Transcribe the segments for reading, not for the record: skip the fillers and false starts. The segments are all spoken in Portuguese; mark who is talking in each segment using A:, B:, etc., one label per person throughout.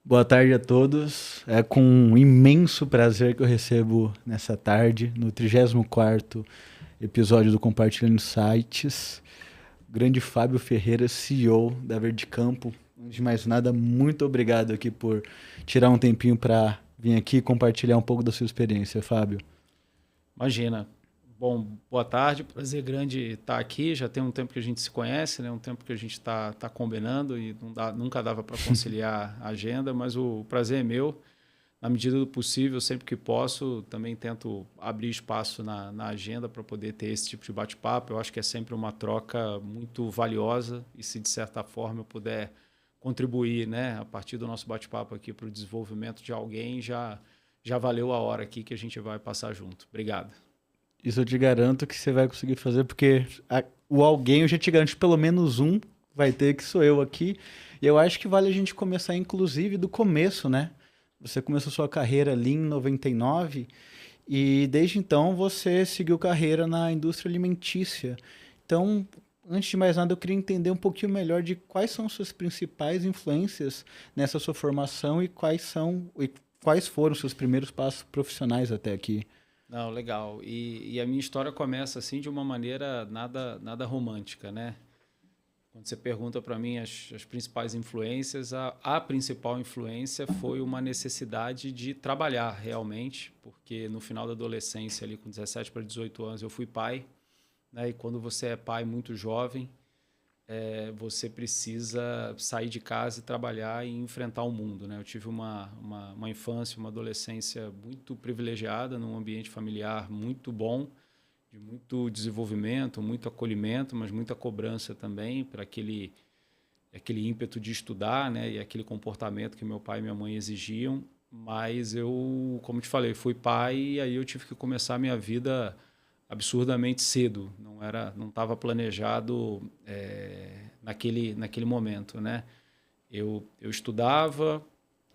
A: Boa tarde a todos. É com um imenso prazer que eu recebo nessa tarde, no 34º episódio do Compartilhando Sites, o grande Fábio Ferreira, CEO da Verde Campo. Antes de mais nada, muito obrigado aqui por tirar um tempinho para vir aqui compartilhar um pouco da sua experiência, Fábio.
B: Imagina. Bom, boa tarde, prazer grande estar aqui. Já tem um tempo que a gente se conhece, né? Um tempo que a gente está combinando e nunca dava para conciliar a agenda, mas o prazer é meu. Na medida do possível, sempre que posso, também tento abrir espaço na agenda para poder ter esse tipo de bate-papo. Eu acho que é sempre uma troca muito valiosa e se de certa forma eu puder contribuir, né, a partir do nosso bate-papo aqui para o desenvolvimento de alguém, já valeu a hora aqui que a gente vai passar junto. Obrigado.
A: Isso eu te garanto que você vai conseguir fazer, porque o alguém eu já te garanto, pelo menos um vai ter, que sou eu aqui. E eu acho que vale a gente começar, inclusive, do começo, né? Você começou sua carreira ali em 99 e desde então você seguiu carreira na indústria alimentícia. Então, antes de mais nada, eu queria entender um pouquinho melhor de quais são suas principais influências nessa sua formação e quais foram seus primeiros passos profissionais até aqui.
B: Não, legal. E a minha história começa assim de uma maneira nada romântica, né? Quando você pergunta para mim as principais influências, a principal influência foi uma necessidade de trabalhar realmente, porque no final da adolescência, ali com 17 para 18 anos, eu fui pai, né? E quando você é pai muito jovem, você precisa sair de casa e trabalhar e enfrentar o mundo, né? Eu tive uma infância, uma adolescência muito privilegiada, num ambiente familiar muito bom, de muito desenvolvimento, muito acolhimento, mas muita cobrança também para aquele ímpeto de estudar, né? E aquele comportamento que meu pai e minha mãe exigiam. Mas eu, como te falei, fui pai e aí eu tive que começar a minha vida absurdamente cedo. Não estava planejado naquele momento, né? Eu estudava,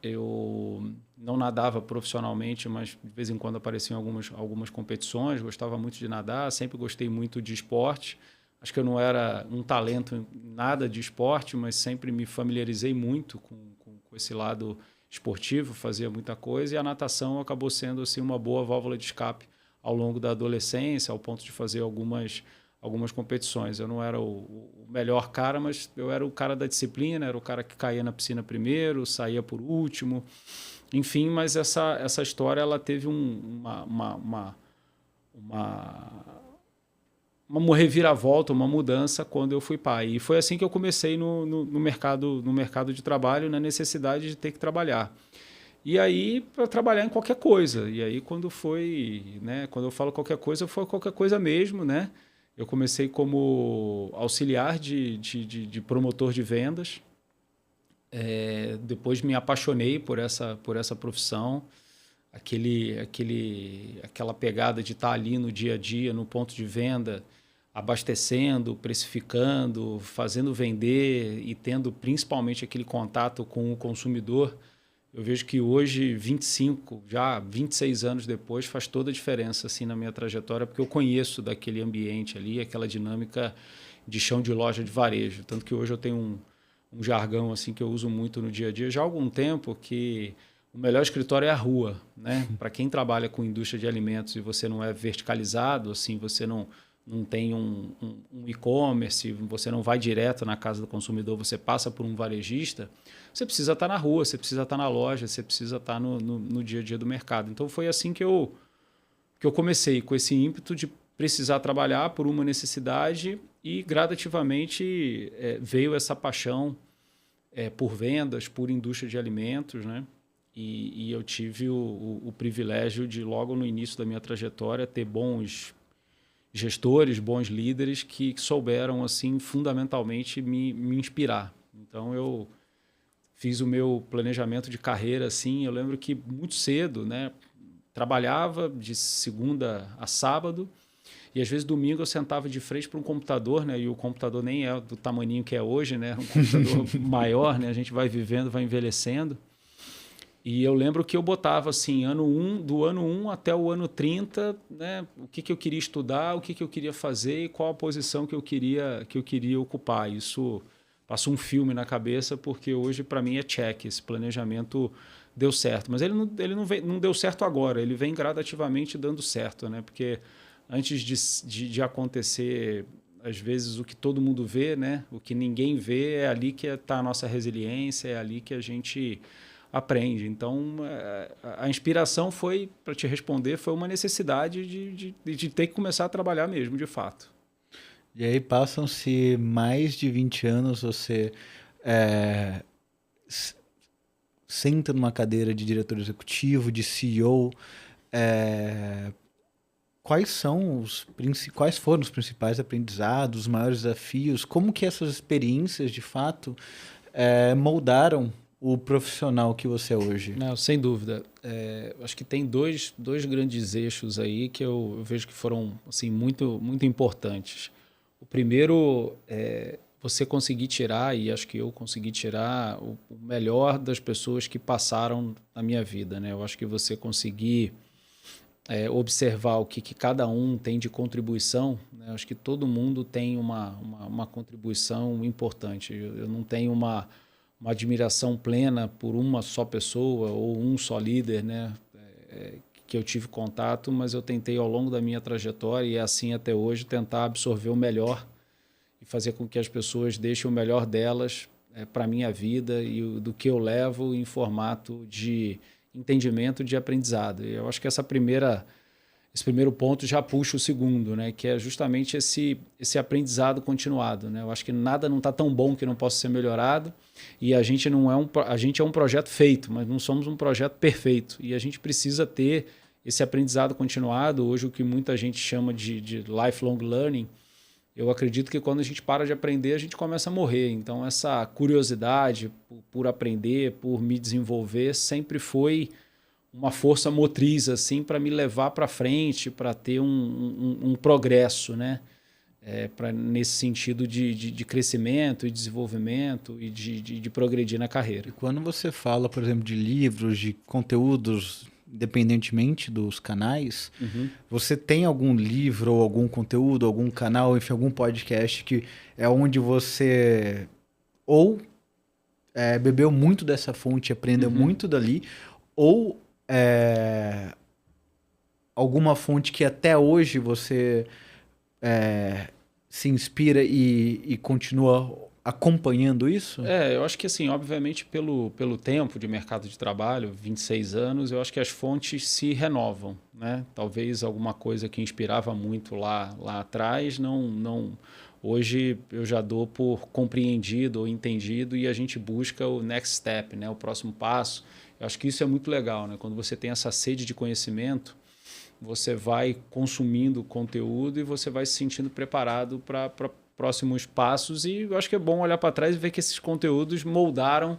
B: eu não nadava profissionalmente, mas de vez em quando apareciam algumas competições. Gostava muito de nadar, sempre gostei muito de esporte. Acho que eu não era um talento em nada de esporte, mas sempre me familiarizei muito com esse lado esportivo, fazia muita coisa, e a natação acabou sendo assim uma boa válvula de escape ao longo da adolescência, ao ponto de fazer algumas competições. Eu não era o melhor cara, mas eu era o cara da disciplina, era o cara que caía na piscina primeiro, saía por último, enfim. Mas essa história ela teve uma, uma reviravolta, uma mudança quando eu fui pai. E foi assim que eu comecei no mercado de trabalho, na necessidade de ter que trabalhar. E aí, para trabalhar em qualquer coisa. E aí, quando foi, né, quando eu falo qualquer coisa, foi qualquer coisa mesmo, né? Eu comecei como auxiliar de promotor de vendas. Depois me apaixonei por essa profissão. Aquela pegada de estar ali no dia a dia, no ponto de venda, abastecendo, precificando, fazendo vender e tendo principalmente aquele contato com o consumidor. Eu vejo que hoje, 25, já 26 anos depois, faz toda a diferença assim na minha trajetória, porque eu conheço daquele ambiente ali, aquela dinâmica de chão de loja de varejo. Tanto que hoje eu tenho um jargão assim que eu uso muito no dia a dia, já há algum tempo, que o melhor escritório é a rua, né? Para quem trabalha com indústria de alimentos e você não é verticalizado, assim, você não tem um e-commerce, você não vai direto na casa do consumidor, você passa por um varejista, você precisa estar na rua, você precisa estar na loja, você precisa estar no dia a dia do mercado. Então foi assim que eu comecei, com esse ímpeto de precisar trabalhar por uma necessidade e gradativamente veio essa paixão por vendas, por indústria de alimentos, né? E eu tive o privilégio de, logo no início da minha trajetória, ter bons gestores, bons líderes que souberam assim fundamentalmente me inspirar. Então eu fiz o meu planejamento de carreira assim, eu lembro que muito cedo, né, trabalhava de segunda a sábado e às vezes domingo eu sentava de frente para um computador, né, e o computador nem é do tamaninho que é hoje, né, um computador maior, né, a gente vai vivendo, vai envelhecendo. E eu lembro que eu botava assim, do ano 1 até o ano 30, né, o que eu queria estudar, o que eu queria fazer e qual a posição que eu queria ocupar. Isso Passou um filme na cabeça, porque hoje, para mim, é check. Esse planejamento deu certo. Mas ele não deu certo agora, ele vem gradativamente dando certo, né? Porque antes de acontecer, às vezes, o que todo mundo vê, né? O que ninguém vê, é ali que está a nossa resiliência, é ali que a gente aprende. Então, a inspiração foi, para te responder, foi uma necessidade de ter que começar a trabalhar mesmo, de fato.
A: E aí passam-se mais de 20 anos, você é, senta numa cadeira de diretor executivo, de CEO. é, quais foram os principais aprendizados, os maiores desafios? Como que essas experiências, de fato, moldaram o profissional que você é hoje?
B: Não, sem dúvida. Acho que tem dois grandes eixos aí que eu vejo que foram assim, muito importantes. O primeiro é você conseguir tirar, e acho que eu consegui tirar, o melhor das pessoas que passaram na minha vida, né? Eu acho que você conseguir observar o que cada um tem de contribuição, né? Acho que todo mundo tem uma contribuição importante. Eu não tenho uma admiração plena por uma só pessoa ou um só líder, né? Que eu tive contato, mas eu tentei ao longo da minha trajetória, e é assim até hoje, tentar absorver o melhor e fazer com que as pessoas deixem o melhor delas para a minha vida e do que eu levo em formato de entendimento, de aprendizado. E eu acho que esse primeiro ponto já puxa o segundo, né? Que é justamente esse aprendizado continuado, né? Eu acho que nada não está tão bom que não possa ser melhorado, e a gente a gente é um projeto feito, mas não somos um projeto perfeito, e a gente precisa ter esse aprendizado continuado. Hoje, o que muita gente chama de lifelong learning, eu acredito que quando a gente para de aprender, a gente começa a morrer. Então, essa curiosidade por aprender, por me desenvolver, sempre foi uma força motriz assim para me levar para frente, para ter um progresso, né? Nesse sentido de crescimento e desenvolvimento e de progredir na carreira.
A: E quando você fala, por exemplo, de livros, de conteúdos, independentemente dos canais, você tem algum livro ou algum conteúdo, algum canal, enfim, algum podcast que é onde você ou bebeu muito dessa fonte, aprendeu muito dali, ou alguma fonte que até hoje você se inspira e continua acompanhando isso?
B: Eu acho que assim, obviamente pelo tempo de mercado de trabalho, 26 anos, eu acho que as fontes se renovam, né? Talvez alguma coisa que inspirava muito lá atrás, não hoje eu já dou por compreendido ou entendido, e a gente busca o next step, né? O próximo passo. Eu acho que isso é muito legal, né? Quando você tem essa sede de conhecimento, você vai consumindo conteúdo e você vai se sentindo preparado para próximos passos, e eu acho que é bom olhar para trás e ver que esses conteúdos moldaram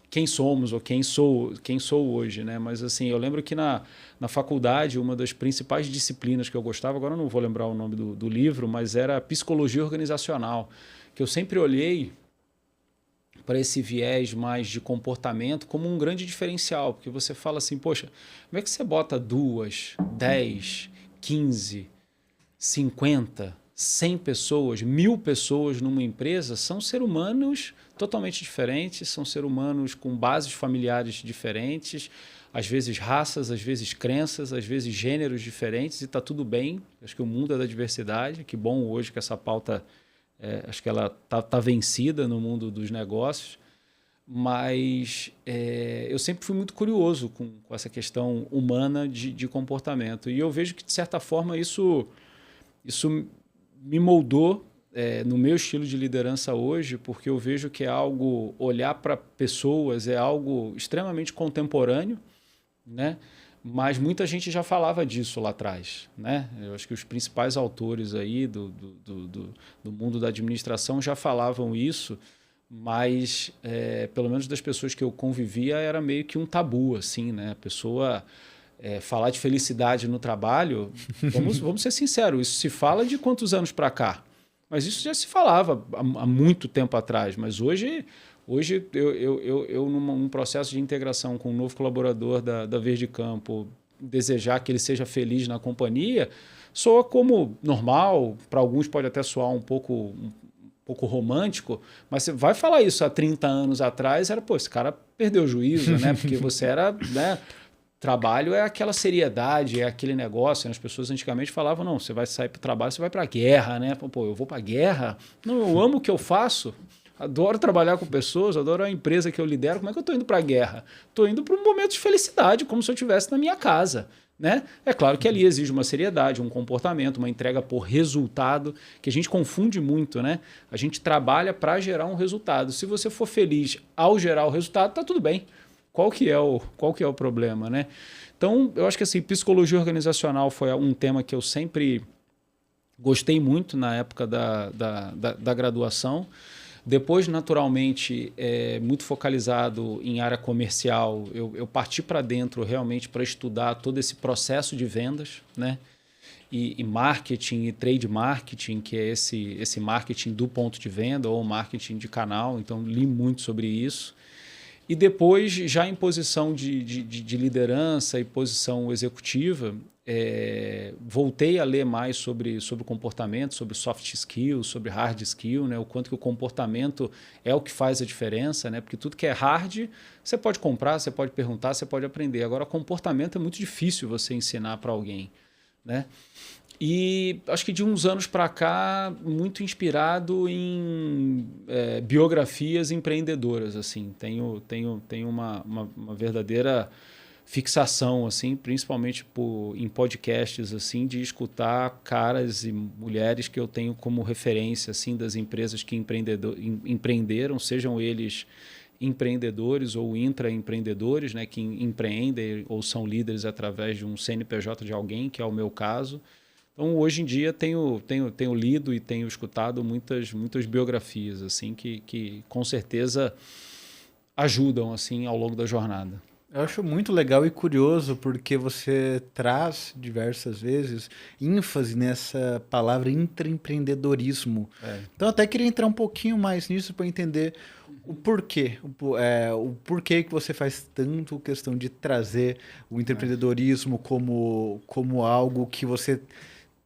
B: quem somos ou quem sou hoje, né? Mas assim, eu lembro que na faculdade, uma das principais disciplinas que eu gostava, agora eu não vou lembrar o nome do livro, mas era psicologia organizacional, que eu sempre olhei para esse viés mais de comportamento como um grande diferencial, porque você fala assim, poxa, como é que você bota 2, 10, 15, 50, 100 pessoas, 1000 pessoas numa empresa? São seres humanos totalmente diferentes, são seres humanos com bases familiares diferentes, às vezes raças, às vezes crenças, às vezes gêneros diferentes, e está tudo bem. Acho que o mundo é da diversidade. Que bom hoje que essa pauta, acho que ela tá vencida no mundo dos negócios, mas eu sempre fui muito curioso com essa questão humana de comportamento, e eu vejo que, de certa forma, isso me moldou no meu estilo de liderança hoje, porque eu vejo que olhar para pessoas é algo extremamente contemporâneo, né? Mas muita gente já falava disso lá atrás, né? Eu acho que os principais autores aí do mundo da administração já falavam isso, mas pelo menos das pessoas que eu convivia era meio que um tabu, assim, né? A pessoa falar de felicidade no trabalho, vamos ser sinceros, isso se fala de quantos anos para cá? Mas isso já se falava há muito tempo atrás, mas hoje eu num processo de integração com um novo colaborador da Verde Campo, desejar que ele seja feliz na companhia, soa como normal. Para alguns pode até soar um pouco pouco romântico, mas você vai falar isso há 30 anos atrás, era, pô, esse cara perdeu o juízo, né? Porque você era, né? Trabalho é aquela seriedade, é aquele negócio, né? As pessoas antigamente falavam, não, você vai sair para o trabalho, você vai para a guerra, né? Pô, eu vou para a guerra? Não, eu amo o que eu faço, adoro trabalhar com pessoas, adoro a empresa que eu lidero, como é que eu estou indo para a guerra? Estou indo para um momento de felicidade, como se eu estivesse na minha casa. Né? É claro que ali exige uma seriedade, um comportamento, uma entrega por resultado, que a gente confunde muito, né? A gente trabalha para gerar um resultado. Se você for feliz ao gerar o resultado, tá tudo bem. Qual que é o problema, né? Então, eu acho que assim, psicologia organizacional foi um tema que eu sempre gostei muito na época da graduação. Depois, naturalmente, muito focalizado em área comercial, eu parti para dentro realmente para estudar todo esse processo de vendas, né? E marketing e trade marketing, que é esse marketing do ponto de venda ou marketing de canal. Então, li muito sobre isso. E depois, já em posição de liderança e posição executiva, voltei a ler mais sobre comportamento, sobre soft skills, sobre hard skill, né? O quanto que o comportamento é o que faz a diferença, né? Porque tudo que é hard, você pode comprar, você pode perguntar, você pode aprender. Agora, comportamento é muito difícil você ensinar para alguém, né? E acho que de uns anos para cá, muito inspirado em biografias empreendedoras. Assim. Tenho uma verdadeira fixação, assim, principalmente em podcasts, assim, de escutar caras e mulheres que eu tenho como referência assim, das empresas que empreenderam, sejam eles empreendedores ou intraempreendedores, né, que empreendem ou são líderes através de um CNPJ de alguém, que é o meu caso. Então, hoje em dia, tenho lido e tenho escutado muitas biografias assim que com certeza ajudam assim ao longo da jornada.
A: Eu acho muito legal e curioso porque você traz diversas vezes ênfase nessa palavra intraempreendedorismo. Então, eu até queria entrar um pouquinho mais nisso para entender o porquê. O porquê que você faz tanto questão de trazer o intraempreendedorismo como algo que você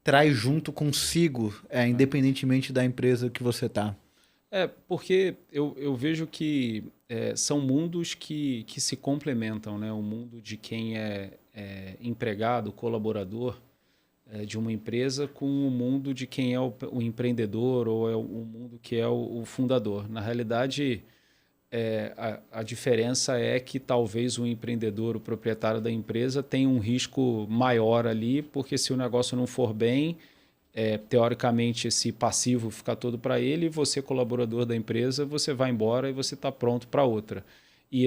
A: traz junto consigo, independentemente da empresa que você está.
B: Porque eu vejo que são mundos que se complementam, né? O mundo de quem é empregado, colaborador de uma empresa, com o mundo de quem é o empreendedor ou é o mundo que é o fundador. Na realidade, a diferença é que talvez o empreendedor, o proprietário da empresa, tenha um risco maior ali, porque se o negócio não for bem, teoricamente esse passivo fica todo para ele, e você, colaborador da empresa, você vai embora e você está pronto para outra. E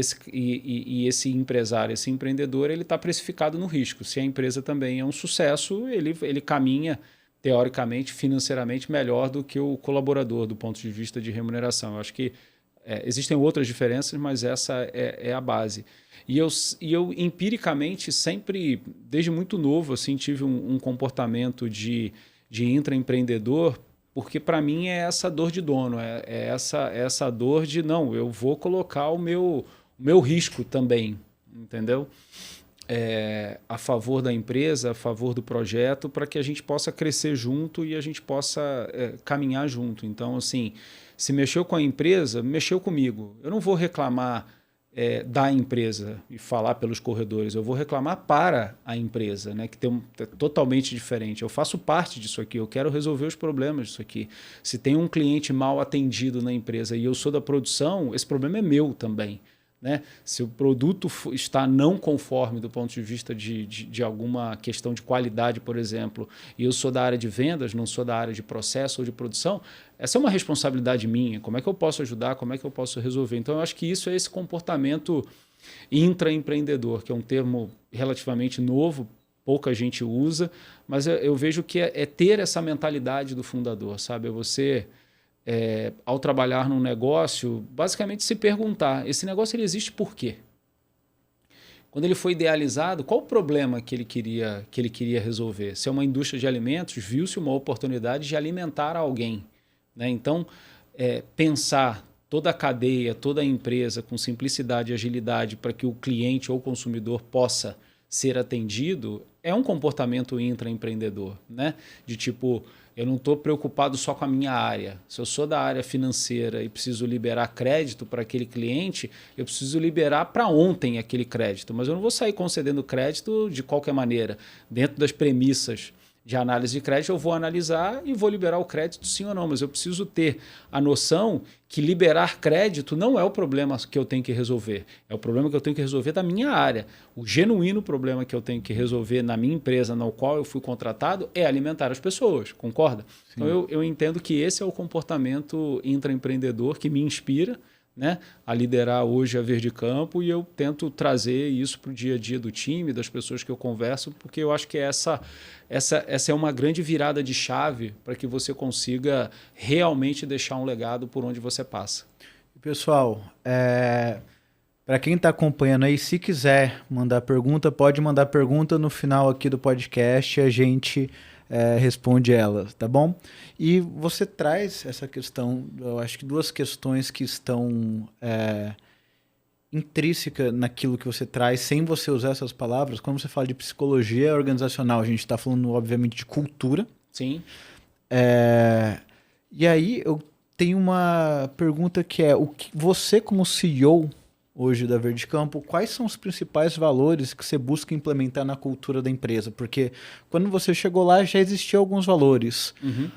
B: esse empresário, esse empreendedor, ele está precificado no risco. Se a empresa também é um sucesso, ele caminha, teoricamente, financeiramente, melhor do que o colaborador, do ponto de vista de remuneração. Eu acho que existem outras diferenças, mas essa é a base. E eu empiricamente, sempre, desde muito novo, assim, tive um comportamento de intraempreendedor, porque para mim é essa dor de dono, essa dor de, não, eu vou colocar o meu risco também, entendeu? A favor da empresa, a favor do projeto, para que a gente possa crescer junto e a gente possa caminhar junto. Então, assim, se mexeu com a empresa, mexeu comigo. Eu não vou reclamar da empresa e falar pelos corredores, eu vou reclamar para a empresa, né, que é totalmente diferente. Eu faço parte disso aqui, eu quero resolver os problemas disso aqui. Se tem um cliente mal atendido na empresa e eu sou da produção, esse problema é meu também. Né? Se o produto está não conforme do ponto de vista de alguma questão de qualidade, por exemplo, e eu sou da área de vendas, não sou da área de processo ou de produção, essa é uma responsabilidade minha. Como é que eu posso ajudar? Como é que eu posso resolver? Então, eu acho que isso é esse comportamento intraempreendedor, que é um termo relativamente novo, pouca gente usa, mas eu vejo que é ter essa mentalidade do fundador, sabe? É você... ao trabalhar num negócio, basicamente se perguntar, esse negócio ele existe por quê? Quando ele foi idealizado, qual o problema que ele queria resolver? Se é uma indústria de alimentos, viu-se uma oportunidade de alimentar alguém. Né? Então, pensar toda a cadeia, toda a empresa com simplicidade e agilidade para que o cliente ou o consumidor possa ser atendido é um comportamento intraempreendedor, né? De tipo, eu não estou preocupado só com a minha área. Se eu sou da área financeira e preciso liberar crédito para aquele cliente, eu preciso liberar para ontem aquele crédito. Mas eu não vou sair concedendo crédito de qualquer maneira. Dentro das premissas de análise de crédito, eu vou analisar e vou liberar o crédito sim ou não. Mas eu preciso ter a noção que liberar crédito não é o problema que eu tenho que resolver. É o problema que eu tenho que resolver da minha área. O genuíno problema que eu tenho que resolver na minha empresa, na qual eu fui contratado, é alimentar as pessoas. Concorda? Sim. Então, eu entendo que esse é o comportamento intraempreendedor que me inspira, né, a liderar hoje a Verde Campo, e eu tento trazer isso para o dia a dia do time, das pessoas que eu converso, porque eu acho que essa é uma grande virada de chave para que você consiga realmente deixar um legado por onde você passa.
A: Pessoal, para quem está acompanhando aí, se quiser mandar pergunta, pode mandar pergunta no final aqui do podcast e a gente responde elas, tá bom? E você traz essa questão, eu acho que duas questões que estão intrínseca naquilo que você traz, sem você usar essas palavras. Quando você fala de psicologia organizacional, a gente está falando, obviamente, de cultura.
B: Sim.
A: E aí eu tenho uma pergunta que é, o que você como CEO hoje da Verde Campo, quais são os principais valores que você busca implementar na cultura da empresa? Porque quando você chegou lá, já existiam alguns valores.
B: Uhum.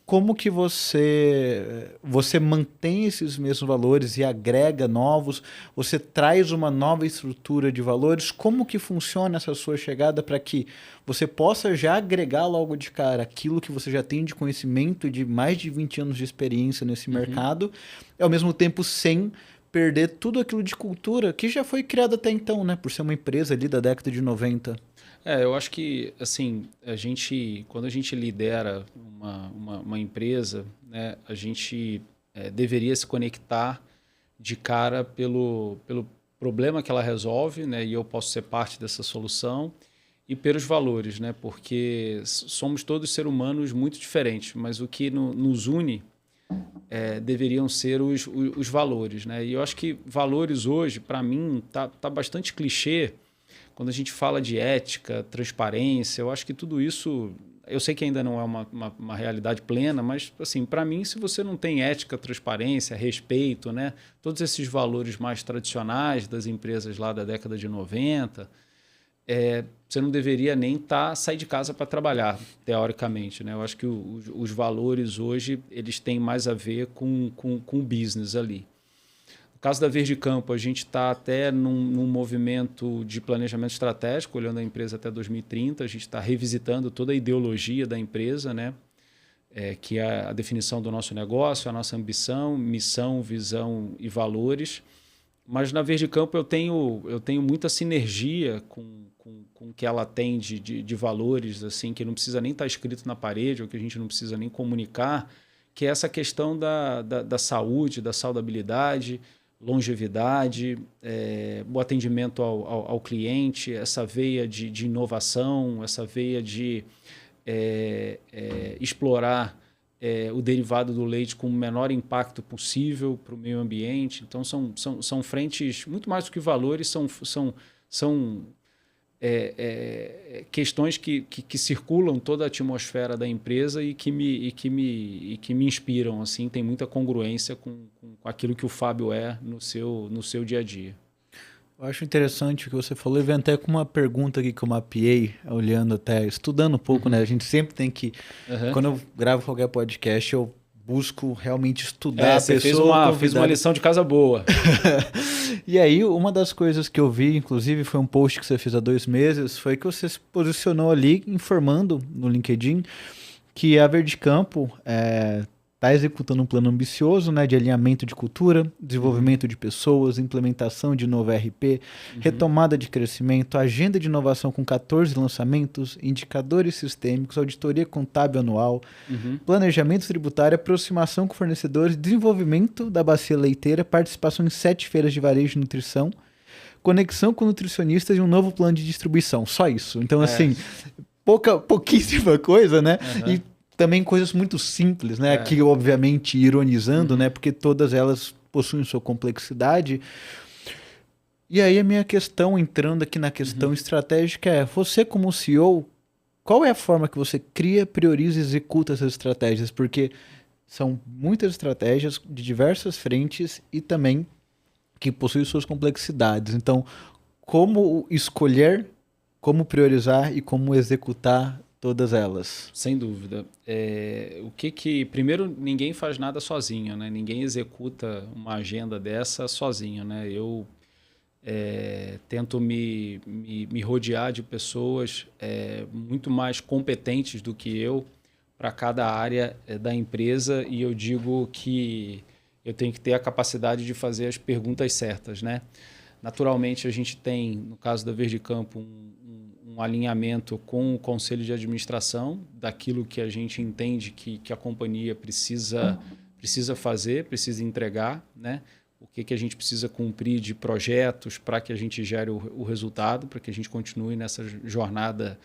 A: Como que você mantém esses mesmos valores e agrega novos? Você traz uma nova estrutura de valores? Como que funciona essa sua chegada para que você possa já agregar logo de cara aquilo que você já tem de conhecimento de mais de 20 anos de experiência nesse mercado, e ao mesmo tempo sem perder tudo aquilo de cultura que já foi criado até então, né? Por ser uma empresa ali da década de 90.
B: Eu acho que, assim, quando a gente lidera uma empresa, né, a gente deveria se conectar de cara pelo problema que ela resolve, né, e eu posso ser parte dessa solução, e pelos valores, né, porque somos todos seres humanos muito diferentes, mas o que nos une deveriam ser os valores, né? E eu acho que valores hoje, para mim, tá bastante clichê. Quando a gente fala de ética, transparência, eu acho que tudo isso, eu sei que ainda não é uma realidade plena, mas assim, para mim, se você não tem ética, transparência, respeito, né, todos esses valores mais tradicionais das empresas lá da década de 90, você não deveria nem sair de casa para trabalhar, teoricamente, né? Eu acho que os valores hoje eles têm mais a ver com o business ali. No caso da Verde Campo, a gente está até num movimento de planejamento estratégico, olhando a empresa até 2030. A gente está revisitando toda a ideologia da empresa, né? Que é a definição do nosso negócio, a nossa ambição, missão, visão e valores. Mas na Verde Campo eu tenho muita sinergia com o que ela tem de valores, assim, que não precisa nem estar escrito na parede, ou que a gente não precisa nem comunicar, que é essa questão da saúde, da saudabilidade, longevidade, o atendimento ao cliente, essa veia de inovação, essa veia de explorar o derivado do leite com o menor impacto possível para o meio ambiente. Então, são frentes, muito mais do que valores, são questões que circulam toda a atmosfera da empresa e que me inspiram. Assim, tem muita congruência com aquilo que o Fábio é no seu dia a dia.
A: Eu acho interessante o que você falou, e vem até com uma pergunta aqui que eu mapeei, olhando até, estudando um pouco, né? A gente sempre tem que, quando eu gravo qualquer podcast, eu busco realmente estudar a pessoa.
B: Fez uma lição de casa boa.
A: E aí, uma das coisas que eu vi, inclusive foi um post que você fez há 2 meses, foi que você se posicionou ali, informando no LinkedIn, que a Verde Campo está executando um plano ambicioso, né, de alinhamento de cultura, desenvolvimento de pessoas, implementação de novo ERP, retomada de crescimento, agenda de inovação com 14 lançamentos, indicadores sistêmicos, auditoria contábil anual, planejamento tributário, aproximação com fornecedores, desenvolvimento da bacia leiteira, participação em 7 feiras de varejo e nutrição, conexão com nutricionistas e um novo plano de distribuição. Só isso. Então, assim, pouquíssima coisa, né? E também coisas muito simples, né? Aqui, obviamente, ironizando, né? Porque todas elas possuem sua complexidade. E aí a minha questão, entrando aqui na questão estratégica, é: você como CEO, qual é a forma que você cria, prioriza e executa essas estratégias? Porque são muitas estratégias de diversas frentes e também que possuem suas complexidades. Então, como escolher, como priorizar e como executar todas elas?
B: Sem dúvida. Primeiro, ninguém faz nada sozinho, né? Ninguém executa uma agenda dessa sozinho, né? Eu tento me rodear de pessoas muito mais competentes do que eu para cada área da empresa, e eu digo que eu tenho que ter a capacidade de fazer as perguntas certas, né? Naturalmente, a gente tem, no caso da Verde Campo, um alinhamento com o conselho de administração daquilo que a gente entende que a companhia precisa fazer, precisa entregar, né? O que a gente precisa cumprir de projetos para que a gente gere o resultado, para que a gente continue nessa jornada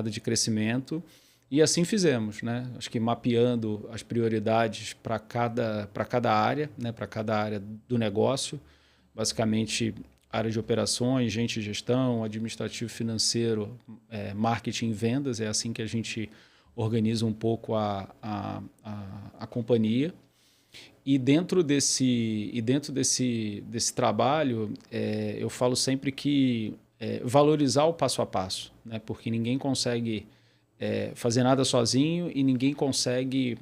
B: de crescimento. E assim fizemos, né? Acho que mapeando as prioridades para cada área, né? Para cada área do negócio, basicamente área de operações, gente de gestão, administrativo financeiro, marketing e vendas. É assim que a gente organiza um pouco a companhia. E dentro desse trabalho, eu falo sempre que valorizar o passo a passo, né? Porque ninguém consegue fazer nada sozinho e ninguém consegue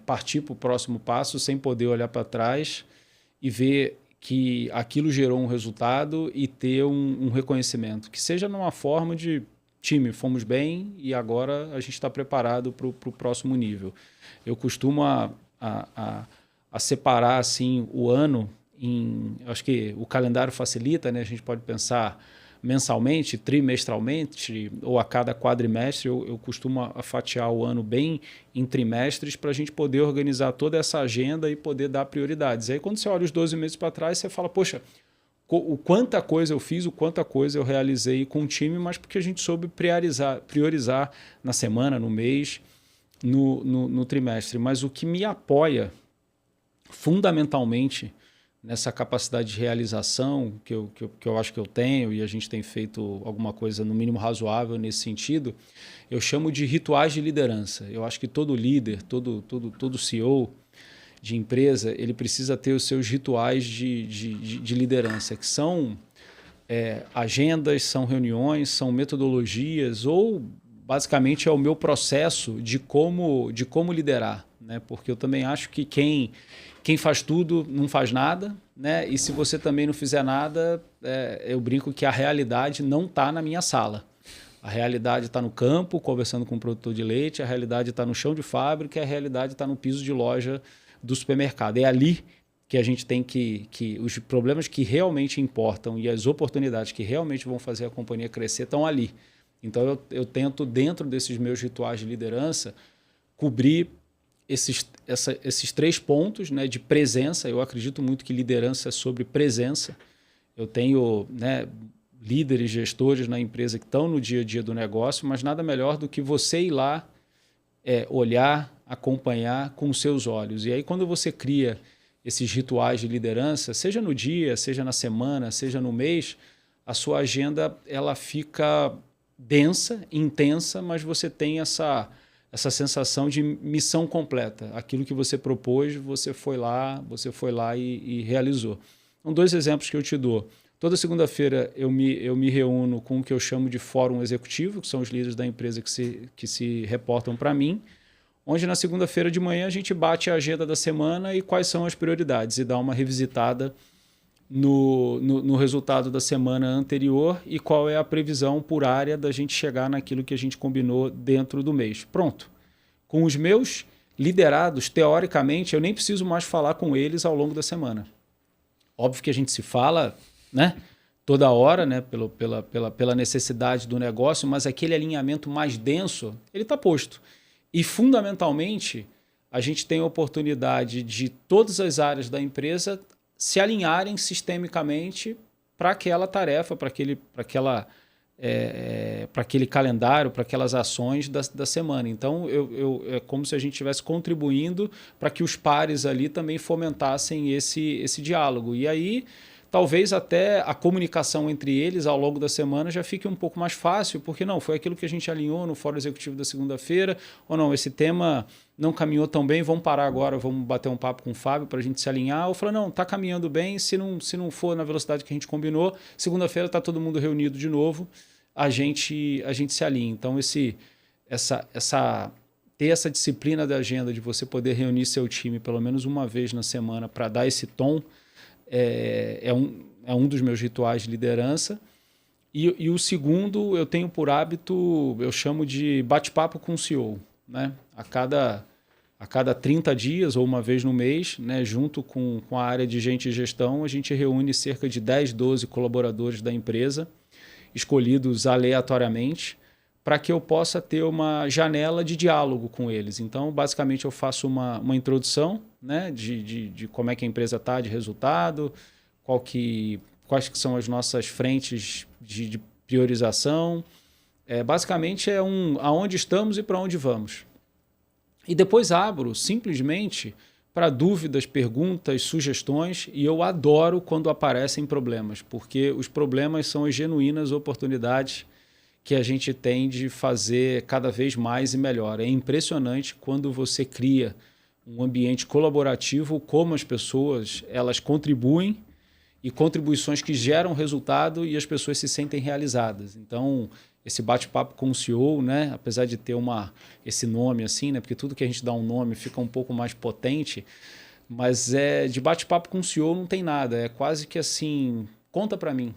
B: partir para o próximo passo sem poder olhar para trás e ver que aquilo gerou um resultado e ter um reconhecimento, que seja numa forma de time, fomos bem e agora a gente está preparado para o próximo nível. Eu costumo a separar assim o ano acho que o calendário facilita, né? A gente pode pensar mensalmente, trimestralmente ou a cada quadrimestre. Eu costumo fatiar o ano bem em trimestres para a gente poder organizar toda essa agenda e poder dar prioridades. Aí quando você olha os 12 meses para trás, você fala, poxa, o quanta coisa eu fiz, o quanta coisa eu realizei com o time, mas porque a gente soube priorizar na semana, no mês, no trimestre. Mas o que me apoia fundamentalmente nessa capacidade de realização que eu acho que eu tenho, e a gente tem feito alguma coisa no mínimo razoável nesse sentido, eu chamo de rituais de liderança. Eu acho que todo líder, todo CEO de empresa, ele precisa ter os seus rituais de liderança, que são agendas, são reuniões, são metodologias, ou basicamente é o meu processo de como liderar, né? Porque eu também acho que quem faz tudo não faz nada, né? E se você também não fizer nada, eu brinco que a realidade não está na minha sala. A realidade está no campo, conversando com o produtor de leite, a realidade está no chão de fábrica, a realidade está no piso de loja do supermercado. É ali que a gente tem que os problemas que realmente importam e as oportunidades que realmente vão fazer a companhia crescer estão ali. Então eu tento, dentro desses meus rituais de liderança, cobrir esses 3 pontos, né, de presença. Eu acredito muito que liderança é sobre presença. Eu tenho, né, líderes, gestores na empresa que estão no dia a dia do negócio, mas nada melhor do que você ir lá, olhar, acompanhar com os seus olhos. E aí quando você cria esses rituais de liderança, seja no dia, seja na semana, seja no mês, a sua agenda ela fica densa, intensa, mas você tem essa sensação de missão completa. Aquilo que você propôs, você foi lá e realizou. Então, 2 exemplos que eu te dou. Toda segunda-feira eu me reúno com o que eu chamo de fórum executivo, que são os líderes da empresa que se reportam para mim, onde na segunda-feira de manhã a gente bate a agenda da semana e quais são as prioridades e dá uma revisitada no resultado da semana anterior e qual é a previsão por área da gente chegar naquilo que a gente combinou dentro do mês. Pronto. Com os meus liderados, teoricamente, eu nem preciso mais falar com eles ao longo da semana. Óbvio que a gente se fala, né, toda hora, né, pela necessidade do negócio, mas aquele alinhamento mais denso, ele está posto. E, fundamentalmente, a gente tem a oportunidade de todas as áreas da empresa se alinharem sistemicamente para aquela tarefa, para aquele calendário, para aquelas ações da semana. Então, é como se a gente estivesse contribuindo para que os pares ali também fomentassem esse diálogo. E aí talvez até a comunicação entre eles ao longo da semana já fique um pouco mais fácil, porque não, foi aquilo que a gente alinhou no Fórum Executivo da segunda-feira, ou não, esse tema não caminhou tão bem, vamos parar agora, vamos bater um papo com o Fábio para a gente se alinhar, ou falar, não, está caminhando bem, se não for na velocidade que a gente combinou, segunda-feira está todo mundo reunido de novo, a gente se alinha. Então, ter essa disciplina da agenda de você poder reunir seu time pelo menos uma vez na semana para dar esse tom, é um dos meus rituais de liderança. E o segundo, eu tenho por hábito, eu chamo de bate-papo com o CEO. Né? A cada 30 dias ou uma vez no mês, né, junto com a área de gente e gestão, a gente reúne cerca de 10, 12 colaboradores da empresa, escolhidos aleatoriamente, para que eu possa ter uma janela de diálogo com eles. Então, basicamente, eu faço uma introdução, né, de como é que a empresa está, de resultado, quais que são as nossas frentes de priorização. Basicamente, aonde estamos e para onde vamos. E depois abro, simplesmente, para dúvidas, perguntas, sugestões, e eu adoro quando aparecem problemas, porque os problemas são as genuínas oportunidades que a gente tem de fazer cada vez mais e melhor. É impressionante quando você cria um ambiente colaborativo, como as pessoas elas contribuem e contribuições que geram resultado e as pessoas se sentem realizadas. Então, esse bate-papo com o CEO, né, apesar de ter esse nome assim, né, porque tudo que a gente dá um nome fica um pouco mais potente, mas de bate-papo com o CEO não tem nada. É quase que assim, conta para mim.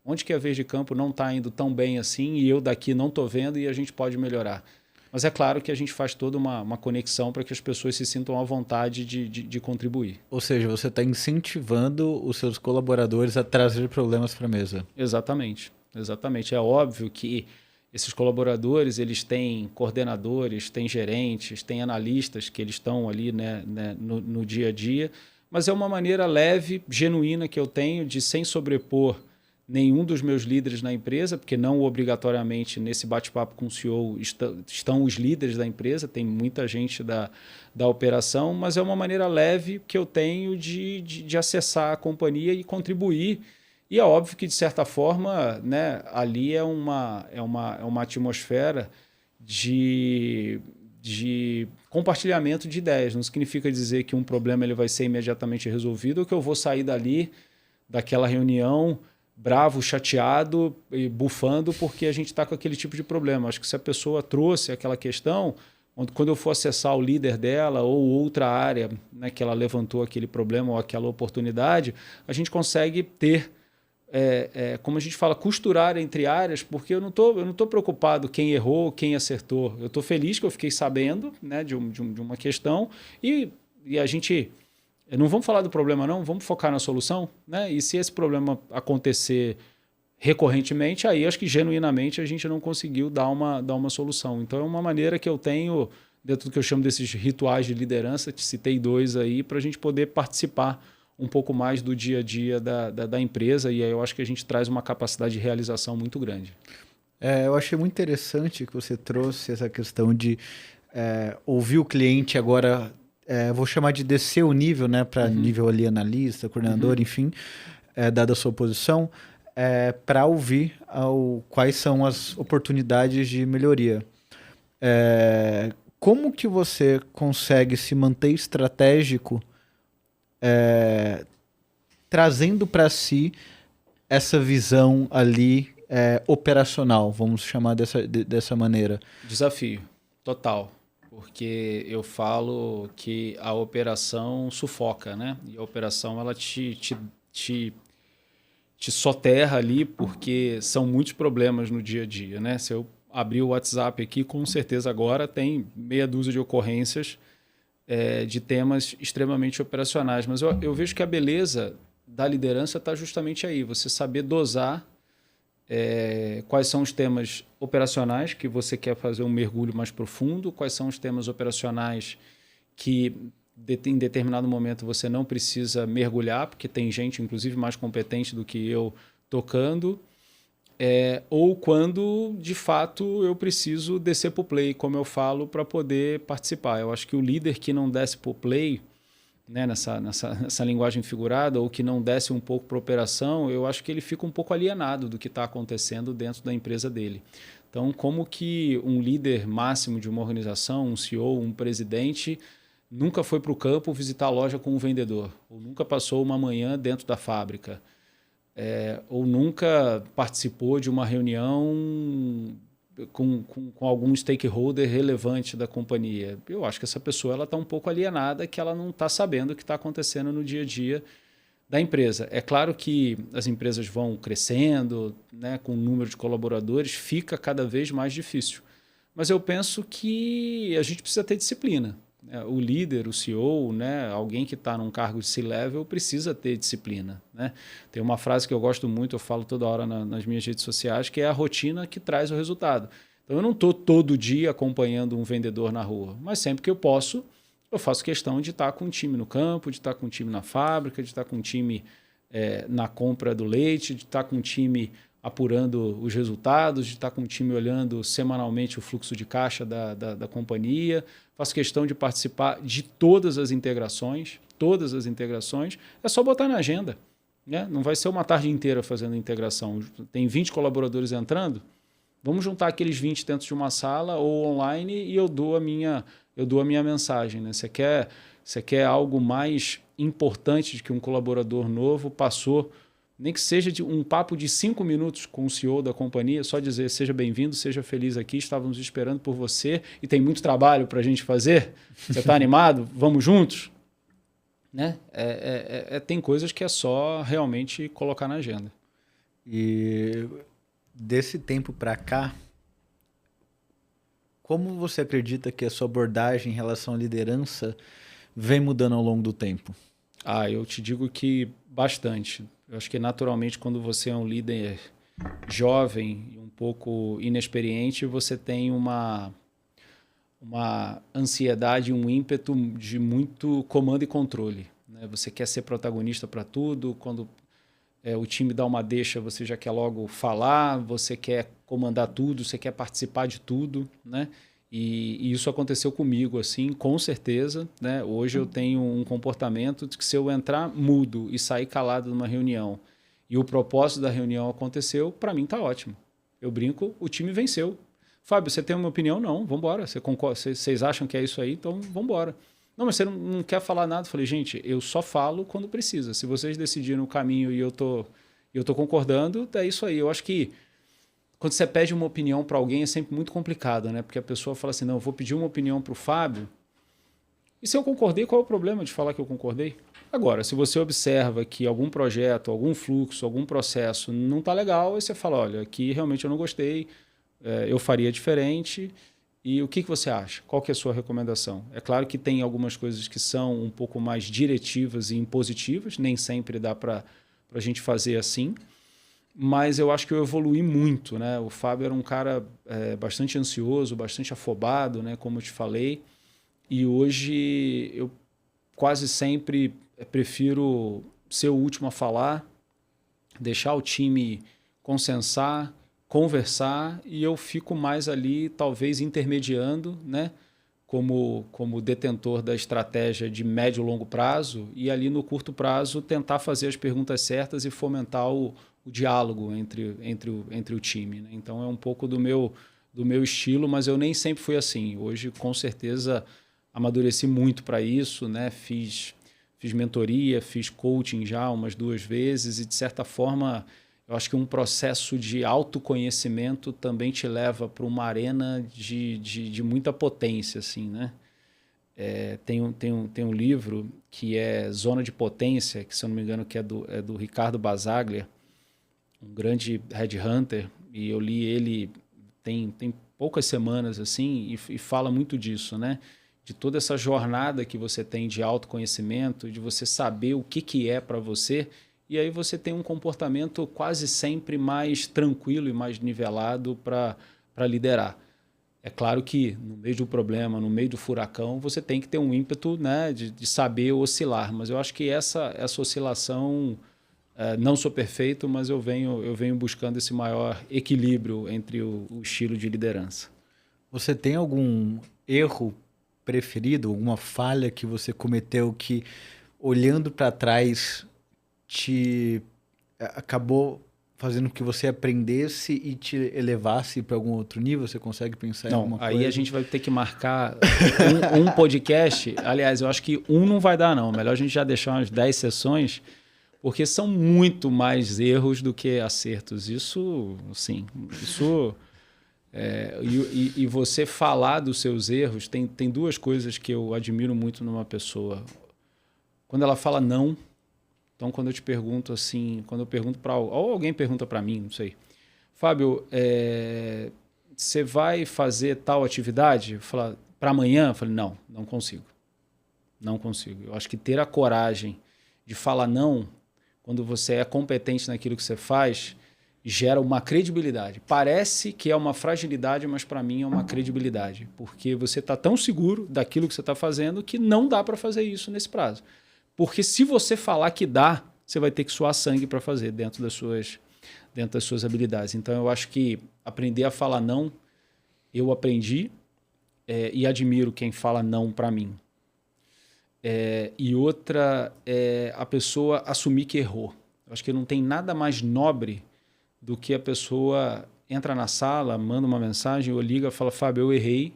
B: Onde que a Verde Campo não está indo tão bem assim e eu daqui não estou vendo e a gente pode melhorar. Mas é claro que a gente faz toda uma conexão para que as pessoas se sintam à vontade de contribuir.
A: Ou seja, você está incentivando os seus colaboradores a trazer problemas para a mesa.
B: Exatamente. Exatamente. É óbvio que esses colaboradores eles têm coordenadores, têm gerentes, têm analistas que eles estão ali, né, no dia a dia, mas é uma maneira leve, genuína que eu tenho de, sem sobrepor nenhum dos meus líderes na empresa, porque não obrigatoriamente nesse bate-papo com o CEO estão os líderes da empresa, tem muita gente da operação, mas é uma maneira leve que eu tenho de acessar a companhia e contribuir. E é óbvio que, de certa forma, né, ali é uma atmosfera de compartilhamento de ideias. Não significa dizer que um problema ele vai ser imediatamente resolvido ou que eu vou sair daquela reunião bravo, chateado e bufando porque a gente está com aquele tipo de problema. Acho que se a pessoa trouxe aquela questão, quando eu for acessar o líder dela ou outra área, né, que ela levantou aquele problema ou aquela oportunidade, a gente consegue ter, como a gente fala, costurar entre áreas, porque eu não tô preocupado quem errou, quem acertou. Eu estou feliz que eu fiquei sabendo, né, de uma questão e a gente... Não vamos falar do problema, não, vamos focar na solução, né? E se esse problema acontecer recorrentemente, aí acho que genuinamente a gente não conseguiu dar uma solução. Então é uma maneira que eu tenho, dentro do que eu chamo desses rituais de liderança, te citei 2 aí, para a gente poder participar um pouco mais do dia a dia da empresa, e aí eu acho que a gente traz uma capacidade de realização muito grande.
A: Eu achei muito interessante que você trouxe essa questão de ouvir o cliente agora... vou chamar de descer o nível, né, para nível ali analista, coordenador, enfim, dada a sua posição, para ouvir quais são as oportunidades de melhoria. Como que você consegue se manter estratégico trazendo para si essa visão ali operacional, vamos chamar dessa maneira?
B: Desafio, total. Porque eu falo que a operação sufoca, né? E a operação ela te soterra ali porque são muitos problemas no dia a dia, né? Se eu abrir o WhatsApp aqui, com certeza agora tem meia dúzia de ocorrências de temas extremamente operacionais. Mas eu vejo que a beleza da liderança está justamente aí, você saber dosar quais são os temas operacionais que você quer fazer um mergulho mais profundo, quais são os temas operacionais que em determinado momento você não precisa mergulhar, porque tem gente, inclusive, mais competente do que eu tocando, ou quando, de fato, eu preciso descer para o play, como eu falo, para poder participar. Eu acho que o líder que não desce para o play, né, nessa linguagem figurada, ou que não desce um pouco para a operação, eu acho que ele fica um pouco alienado do que está acontecendo dentro da empresa dele. Então, como que um líder máximo de uma organização, um CEO, um presidente, nunca foi para o campo visitar a loja com um vendedor, ou nunca passou uma manhã dentro da fábrica, ou nunca participou de uma reunião com algum stakeholder relevante da companhia. Eu acho que essa pessoa está um pouco alienada, que ela não está sabendo o que está acontecendo no dia a dia da empresa. É claro que as empresas vão crescendo, né, com o número de colaboradores, fica cada vez mais difícil. Mas eu penso que a gente precisa ter disciplina. O líder, o CEO, né, alguém que está num cargo de C-level precisa ter disciplina. Né? Tem uma frase que eu gosto muito, eu falo toda hora nas minhas redes sociais, que é a rotina que traz o resultado. Então eu não estou todo dia acompanhando um vendedor na rua, mas sempre que eu posso, eu faço questão de estar com um time no campo, de estar com um time na fábrica, de estar com um time na compra do leite, de estar com um time apurando os resultados, de estar com o time olhando semanalmente o fluxo de caixa da companhia. Faço questão de participar de todas as integrações. É só botar na agenda. Né? Não vai ser uma tarde inteira fazendo integração. Tem 20 colaboradores entrando, vamos juntar aqueles 20 dentro de uma sala ou online e eu dou a minha mensagem. Né? Você quer algo mais importante de que um colaborador novo passou, nem que seja de um papo de 5 minutos com o CEO da companhia, só dizer seja bem-vindo, seja feliz aqui, estávamos esperando por você e tem muito trabalho para a gente fazer. Você está animado? Vamos juntos? Né? Tem coisas que é só realmente colocar na agenda.
A: E desse tempo para cá, como você acredita que a sua abordagem em relação à liderança vem mudando ao longo do tempo?
B: Eu te digo que bastante. Eu acho que naturalmente quando você é um líder jovem e um pouco inexperiente, você tem uma ansiedade, um ímpeto de muito comando e controle. Né? Você quer ser protagonista para tudo, quando o time dá uma deixa, você já quer logo falar, você quer comandar tudo, você quer participar de tudo, né? E isso aconteceu comigo, assim, com certeza. Né? Hoje eu tenho um comportamento de que se eu entrar mudo e sair calado numa reunião e o propósito da reunião aconteceu, para mim está ótimo. Eu brinco, o time venceu. Fábio, você tem uma opinião? Não, vamos embora. Vocês acham que é isso aí? Então vamos embora. Não, mas você não quer falar nada. Eu falei, gente, eu só falo quando precisa. Se vocês decidirem o caminho e eu tô concordando, é isso aí. Eu acho que quando você pede uma opinião para alguém é sempre muito complicado, né? Porque a pessoa fala assim, não, eu vou pedir uma opinião para o Fábio, e se eu concordei, qual é o problema de falar que eu concordei? Agora, se você observa que algum projeto, algum fluxo, algum processo não está legal, aí você fala, olha, aqui realmente eu não gostei, eu faria diferente, e o que você acha? Qual que é a sua recomendação? É claro que tem algumas coisas que são um pouco mais diretivas e impositivas, nem sempre dá para a gente fazer assim, mas eu acho que eu evolui muito, né? O Fábio era um cara bastante ansioso, bastante afobado, né? Como eu te falei. E hoje eu quase sempre prefiro ser o último a falar, deixar o time consensar, conversar, e eu fico mais ali, talvez intermediando, né? Como detentor da estratégia de médio e longo prazo, e ali no curto prazo tentar fazer as perguntas certas e fomentar o diálogo entre o time. Né? Então é um pouco do meu estilo, mas eu nem sempre fui assim. Hoje, com certeza, amadureci muito para isso, né? Fiz mentoria, fiz coaching já umas 2 vezes e, de certa forma, eu acho que um processo de autoconhecimento também te leva para uma arena de muita potência, assim, né? Tem um livro que é Zona de Potência, que, se eu não me engano, que é do Ricardo Basaglia, um grande headhunter, e eu li ele tem poucas semanas, assim, e fala muito disso, né? De toda essa jornada que você tem de autoconhecimento, de você saber o que é para você, e aí você tem um comportamento quase sempre mais tranquilo e mais nivelado para liderar. É claro que no meio do problema, no meio do furacão, você tem que ter um ímpeto, né, de saber oscilar, mas eu acho que essa oscilação, não sou perfeito, mas eu venho buscando esse maior equilíbrio entre o estilo de liderança.
A: Você tem algum erro preferido, alguma falha que você cometeu que olhando para trás, acabou fazendo com que você aprendesse e te elevasse para algum outro nível? Você consegue pensar em alguma coisa?
B: Aí a gente vai ter que marcar um podcast. Aliás, eu acho que não vai dar, não. Melhor a gente já deixar umas 10 sessões, porque são muito mais erros do que acertos. Isso, sim. E você falar dos seus erros, tem duas coisas que eu admiro muito numa pessoa. Quando ela fala não. Então, quando eu te pergunto assim, quando eu pergunto para ou alguém pergunta para mim, não sei, Fábio, você vai fazer tal atividade? Eu falo, para amanhã? Eu falei, não consigo. Não consigo. Eu acho que ter a coragem de falar não, quando você é competente naquilo que você faz, gera uma credibilidade. Parece que é uma fragilidade, mas para mim é uma credibilidade, porque você está tão seguro daquilo que você está fazendo que não dá para fazer isso nesse prazo. Porque se você falar que dá, você vai ter que suar sangue para fazer dentro das suas habilidades. Então, eu acho que aprender a falar não, eu aprendi e admiro quem fala não para mim. E outra é a pessoa assumir que errou. Eu acho que não tem nada mais nobre do que a pessoa entra na sala, manda uma mensagem ou liga e fala, Fábio, eu errei.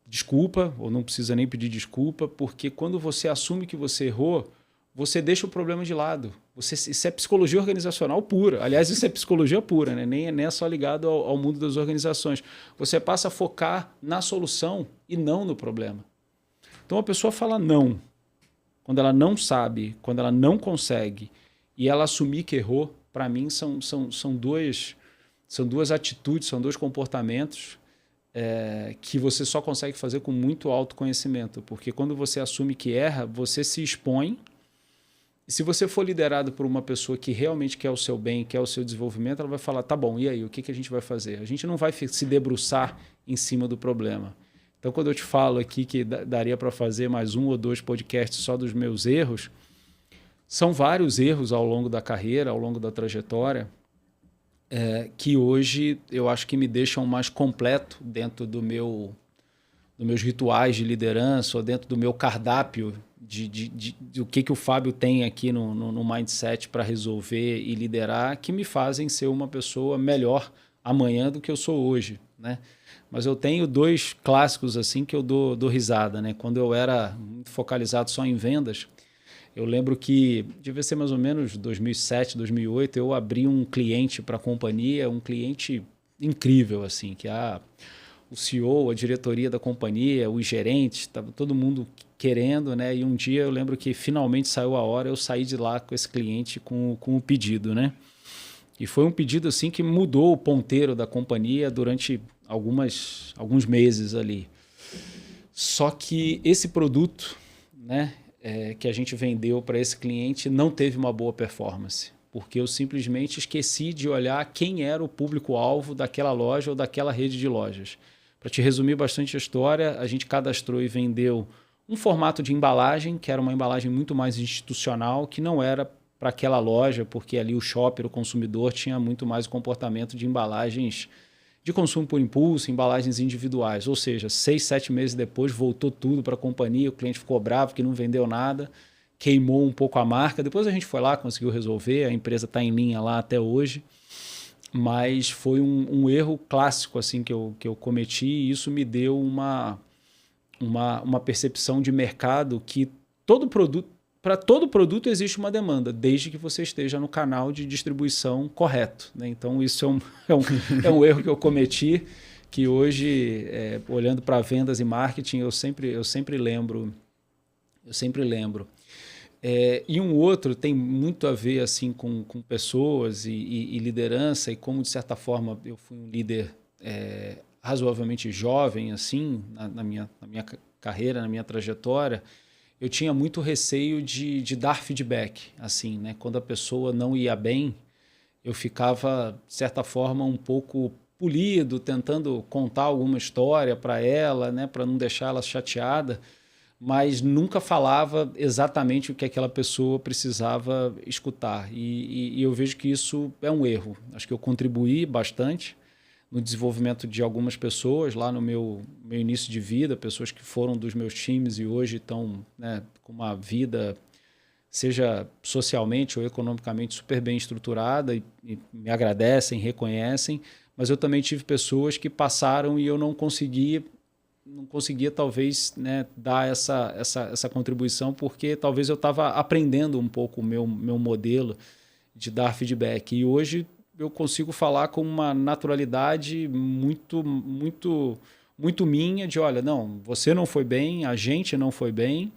B: Desculpa, ou não precisa nem pedir desculpa, porque quando você assume que você errou, você deixa o problema de lado. Isso é psicologia organizacional pura. Aliás, isso é psicologia pura, né? Nem é só ligado ao mundo das organizações. Você passa a focar na solução e não no problema. Então, a pessoa fala não, quando ela não sabe, quando ela não consegue, e ela assumir que errou, para mim são duas atitudes, são dois comportamentos que você só consegue fazer com muito autoconhecimento, porque quando você assume que erra, você se expõe, e se você for liderado por uma pessoa que realmente quer o seu bem, quer o seu desenvolvimento, ela vai falar, tá bom, e aí, o que a gente vai fazer? A gente não vai se debruçar em cima do problema. Então, quando eu te falo aqui que daria para fazer mais 1 ou 2 podcasts só dos meus erros, são vários erros ao longo da carreira, ao longo da trajetória, que hoje eu acho que me deixam mais completo dentro dos meus rituais de liderança ou dentro do meu cardápio do que o Fábio tem aqui no Mindset para resolver e liderar, que me fazem ser uma pessoa melhor amanhã do que eu sou hoje, né? Mas eu tenho 2 clássicos assim que eu dou risada, né? Quando eu era muito focalizado só em vendas, eu lembro que devia ser mais ou menos 2007, 2008, eu abri um cliente para a companhia, um cliente incrível, assim, que o CEO, a diretoria da companhia, os gerentes, estava todo mundo querendo, né? E um dia eu lembro que finalmente saiu a hora, eu saí de lá com esse cliente com o pedido, né? E foi um pedido assim que mudou o ponteiro da companhia durante alguns meses ali. Só que esse produto, né? Que a gente vendeu para esse cliente não teve uma boa performance, porque eu simplesmente esqueci de olhar quem era o público-alvo daquela loja ou daquela rede de lojas. Para te resumir bastante a história, a gente cadastrou e vendeu um formato de embalagem, que era uma embalagem muito mais institucional, que não era para aquela loja, porque ali o shopper, o consumidor, tinha muito mais o comportamento de embalagens de consumo por impulso, embalagens individuais. Ou seja, 6, 7 meses depois voltou tudo para a companhia, o cliente ficou bravo que não vendeu nada, queimou um pouco a marca. Depois a gente foi lá, conseguiu resolver, a empresa está em linha lá até hoje. Mas foi um erro clássico assim, que eu cometi, e isso me deu uma percepção de mercado que para todo produto existe uma demanda, desde que você esteja no canal de distribuição correto, né? Então, isso é um erro que eu cometi, que hoje, olhando para vendas e marketing, eu sempre lembro. E um outro tem muito a ver assim, com pessoas e liderança, e como, de certa forma, eu fui um líder razoavelmente jovem assim, na minha carreira, na minha trajetória. Eu tinha muito receio de dar feedback, assim, né? Quando a pessoa não ia bem, eu ficava, de certa forma, um pouco polido, tentando contar alguma história para ela, né? Para não deixar ela chateada, mas nunca falava exatamente o que aquela pessoa precisava escutar. E eu vejo que isso é um erro. Acho que eu contribuí bastante no desenvolvimento de algumas pessoas lá no meu início de vida, pessoas que foram dos meus times e hoje estão, né, com uma vida, seja socialmente ou economicamente, super bem estruturada e me agradecem, reconhecem, mas eu também tive pessoas que passaram e eu não conseguia talvez, né, dar essa contribuição, porque talvez eu estava aprendendo um pouco o meu modelo de dar feedback. E hoje eu consigo falar com uma naturalidade muito minha de, olha, não, você não foi bem, a gente não foi bem,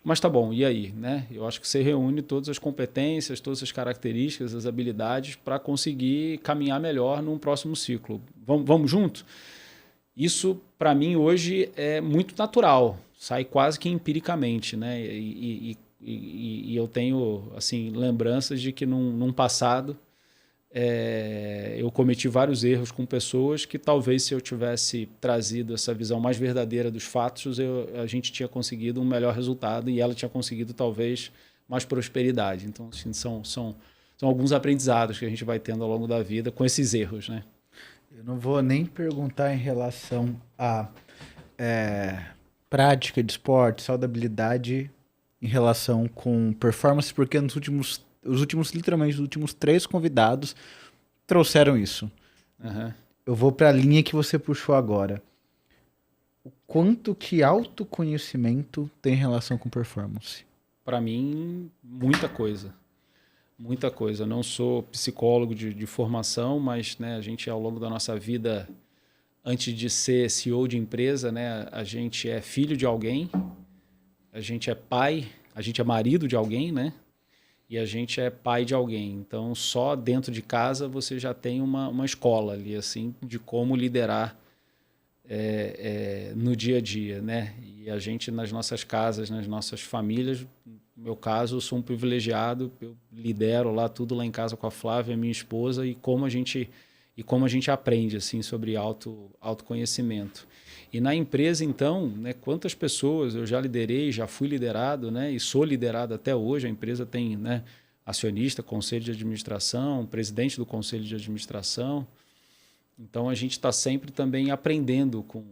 B: mas tá bom, e aí? Né? Eu acho que você reúne todas as competências, todas as características, as habilidades para conseguir caminhar melhor num próximo ciclo. Vamos junto? Isso, para mim, hoje é muito natural, sai quase que empiricamente, né? E eu tenho assim lembranças de que num passado eu cometi vários erros com pessoas que talvez se eu tivesse trazido essa visão mais verdadeira dos fatos, a gente tinha conseguido um melhor resultado e ela tinha conseguido talvez mais prosperidade. Então, assim, são alguns aprendizados que a gente vai tendo ao longo da vida com esses erros, né?
A: Eu não vou nem perguntar em relação a prática de esporte, saudabilidade em relação com performance, porque literalmente, os últimos 3 convidados trouxeram isso.
B: Uhum.
A: Eu vou para a linha que você puxou agora. O quanto que autoconhecimento tem relação com performance?
B: Para mim, muita coisa. Muita coisa. Eu não sou psicólogo de formação, mas, né, a gente, ao longo da nossa vida, antes de ser CEO de empresa, né, a gente é filho de alguém, a gente é pai, a gente é marido de alguém, né? E a gente é pai de alguém. Então, só dentro de casa você já tem uma escola ali, assim, de como liderar no dia a dia, né? E a gente, nas nossas casas, nas nossas famílias, no meu caso, eu sou um privilegiado, eu lidero lá tudo lá em casa com a Flávia, minha esposa, e como a gente aprende assim sobre autoconhecimento. E na empresa, então, né, quantas pessoas eu já liderei, já fui liderado, né, e sou liderado até hoje. A empresa tem, né, acionista, conselho de administração, presidente do conselho de administração. Então, a gente está sempre também aprendendo com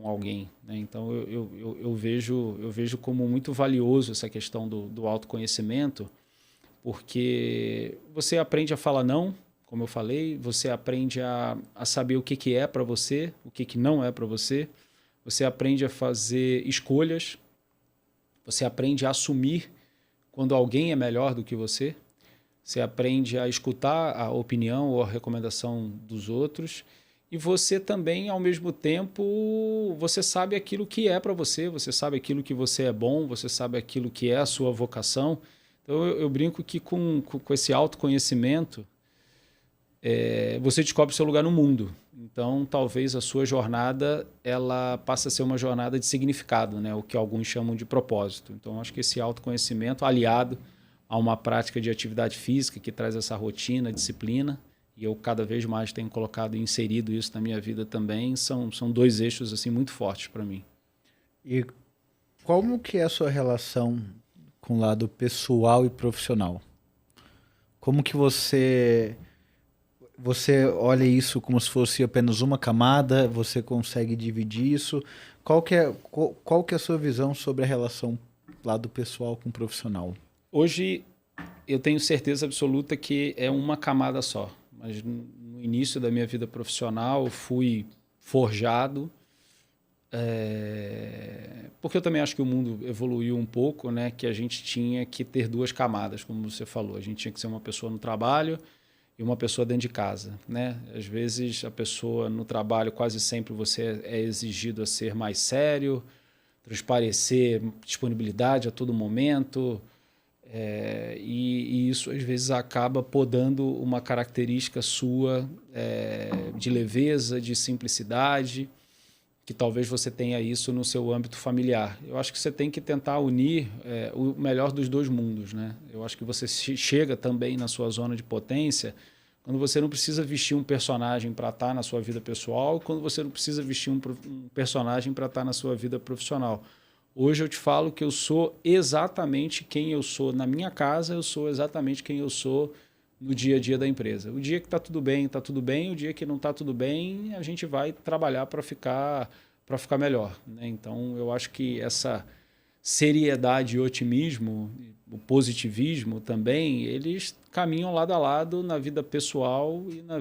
B: alguém, né? Então, eu vejo como muito valioso essa questão do autoconhecimento, porque você aprende a falar não, como eu falei, você aprende a saber o que é para você, o que não é para você, você aprende a fazer escolhas, você aprende a assumir quando alguém é melhor do que você, você aprende a escutar a opinião ou a recomendação dos outros, e você também, ao mesmo tempo, você sabe aquilo que é para você, você sabe aquilo que você é bom, você sabe aquilo que é a sua vocação. Então, eu brinco que com esse autoconhecimento, você descobre o seu lugar no mundo. Então, talvez a sua jornada ela passe a ser uma jornada de significado, né? O que alguns chamam de propósito. Então, acho que esse autoconhecimento, aliado a uma prática de atividade física que traz essa rotina, disciplina, e eu cada vez mais tenho colocado e inserido isso na minha vida também, são 2 eixos assim, muito fortes para mim.
A: E como que é a sua relação com o lado pessoal e profissional? Como que você olha isso como se fosse apenas uma camada? Você consegue dividir isso? Qual que é a sua visão sobre a relação lado pessoal com o profissional?
B: Hoje eu tenho certeza absoluta que é uma camada só. Mas no início da minha vida profissional eu fui forjado, porque eu também acho que o mundo evoluiu um pouco, né? Que a gente tinha que ter 2 camadas, como você falou. A gente tinha que ser uma pessoa no trabalho e uma pessoa dentro de casa, né? Às vezes a pessoa no trabalho, quase sempre você é exigido a ser mais sério, transparecer disponibilidade a todo momento, e isso às vezes acaba podando uma característica sua de leveza, de simplicidade, que talvez você tenha isso no seu âmbito familiar. Eu acho que você tem que tentar unir o melhor dos 2 mundos, né? Eu acho que você chega também na sua zona de potência quando você não precisa vestir um personagem para estar na sua vida pessoal, quando você não precisa vestir um personagem para estar na sua vida profissional. Hoje eu te falo que eu sou exatamente quem eu sou na minha casa, eu sou exatamente quem eu sou no dia a dia da empresa. O dia que está tudo bem, está tudo bem. O dia que não está tudo bem, a gente vai trabalhar para ficar melhor, né? Então, eu acho que essa seriedade e otimismo, o positivismo também, eles caminham lado a lado na vida pessoal e na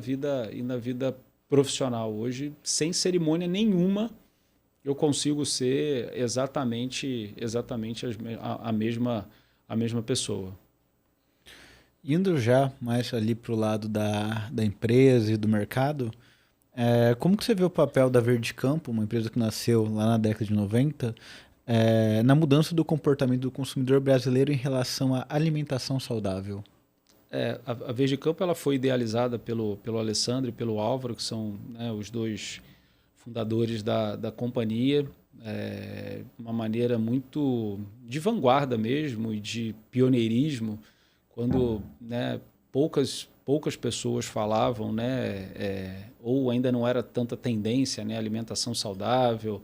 B: vida profissional. Hoje, sem cerimônia nenhuma, eu consigo ser exatamente a mesma pessoa.
A: Indo já mais ali para o lado da empresa e do mercado, como que você vê o papel da Verde Campo, uma empresa que nasceu lá na década de 90, na mudança do comportamento do consumidor brasileiro em relação à alimentação saudável?
B: A Verde Campo ela foi idealizada pelo Alessandro e pelo Álvaro, que são, né, os dois fundadores da companhia, uma maneira muito de vanguarda mesmo e de pioneirismo, quando, né, poucas pessoas falavam, né, ou ainda não era tanta tendência, né, alimentação saudável,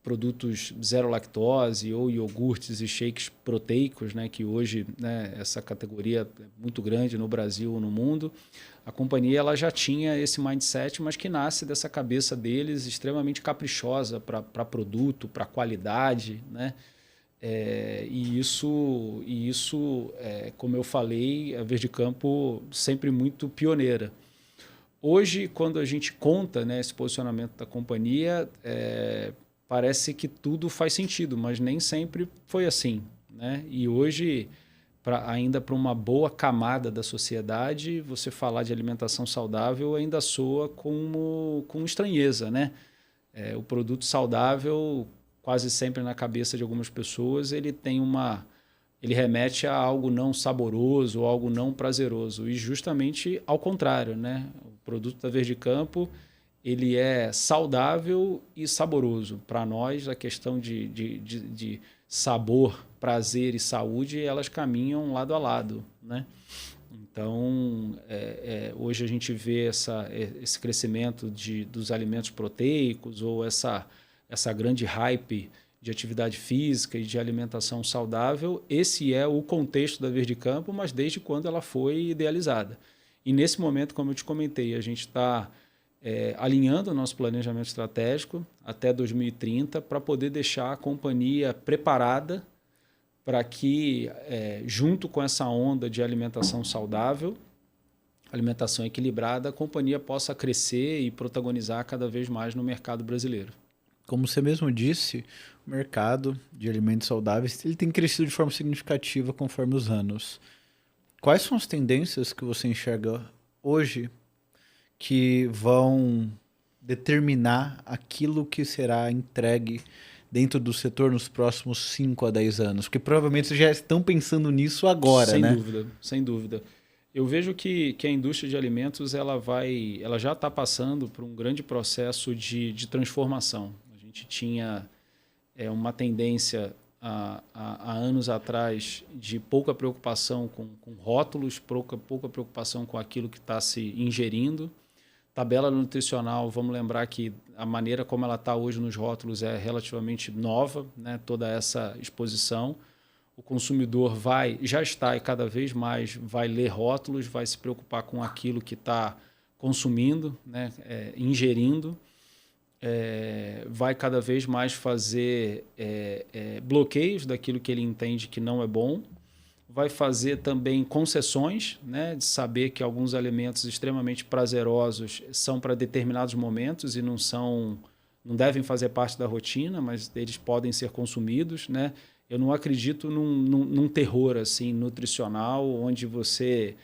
B: produtos zero lactose ou iogurtes e shakes proteicos, né, que hoje, né, essa categoria é muito grande no Brasil ou no mundo. A companhia ela já tinha esse mindset, mas que nasce dessa cabeça deles extremamente caprichosa para produto, para qualidade, né? E isso, como eu falei, a Verde Campo sempre muito pioneira. Hoje, quando a gente conta, né, esse posicionamento da companhia, parece que tudo faz sentido, mas nem sempre foi assim, né? E hoje, ainda para uma boa camada da sociedade, você falar de alimentação saudável ainda soa com estranheza, né? O produto saudável, quase sempre na cabeça de algumas pessoas, ele remete a algo não saboroso, algo não prazeroso, e justamente ao contrário, né? O produto da Verde Campo, ele é saudável e saboroso. Para nós, a questão de sabor, prazer e saúde, elas caminham lado a lado, né? Então, hoje a gente vê esse crescimento dos alimentos proteicos ou essa grande hype de atividade física e de alimentação saudável. Esse é o contexto da Verde Campo, mas desde quando ela foi idealizada. E nesse momento, como eu te comentei, a gente está alinhando o nosso planejamento estratégico até 2030 para poder deixar a companhia preparada para que, junto com essa onda de alimentação saudável, alimentação equilibrada, a companhia possa crescer e protagonizar cada vez mais no mercado brasileiro.
A: Como você mesmo disse, o mercado de alimentos saudáveis ele tem crescido de forma significativa conforme os anos. Quais são as tendências que você enxerga hoje que vão determinar aquilo que será entregue dentro do setor nos próximos 5 a 10 anos? Porque provavelmente vocês já estão pensando nisso agora, né?
B: Sem dúvida, sem dúvida. Eu vejo que a indústria de alimentos ela já está passando por um grande processo de transformação. A gente tinha uma tendência há anos atrás de pouca preocupação com rótulos, pouca preocupação com aquilo que está se ingerindo. Tabela nutricional, vamos lembrar que a maneira como ela está hoje nos rótulos é relativamente nova, né? Toda essa exposição. O consumidor já está e cada vez mais vai ler rótulos, vai se preocupar com aquilo que está consumindo, né? Ingerindo. Vai cada vez mais fazer bloqueios daquilo que ele entende que não é bom. Vai fazer também concessões, né, de saber que alguns alimentos extremamente prazerosos são para determinados momentos e não devem fazer parte da rotina, mas eles podem ser consumidos, né? Eu não acredito num terror assim nutricional onde você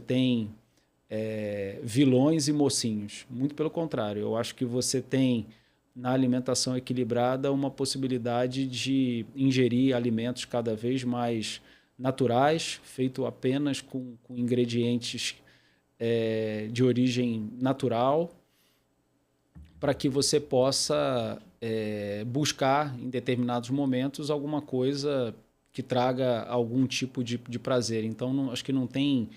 B: tem vilões e mocinhos. Muito pelo contrário, eu acho que você tem na alimentação equilibrada uma possibilidade de ingerir alimentos cada vez mais naturais, feito apenas com ingredientes de origem natural, para que você possa buscar, em determinados momentos, alguma coisa que traga algum tipo de prazer. Então, acho que não tem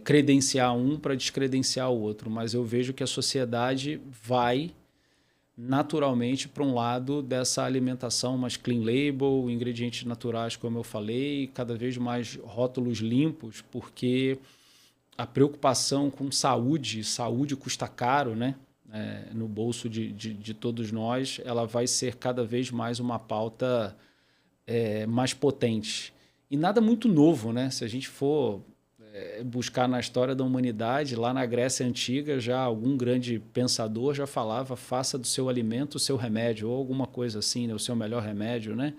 B: credenciar um para descredenciar o outro, mas eu vejo que a sociedade vai naturalmente para um lado dessa alimentação mais clean label, ingredientes naturais, como eu falei, cada vez mais rótulos limpos, porque a preocupação com saúde custa caro, né? No bolso de todos nós, ela vai ser cada vez mais uma pauta mais potente. E nada muito novo, né? Se a gente for buscar na história da humanidade, lá na Grécia Antiga, já algum grande pensador já falava: faça do seu alimento o seu remédio, ou alguma coisa assim, né? O seu melhor remédio, né?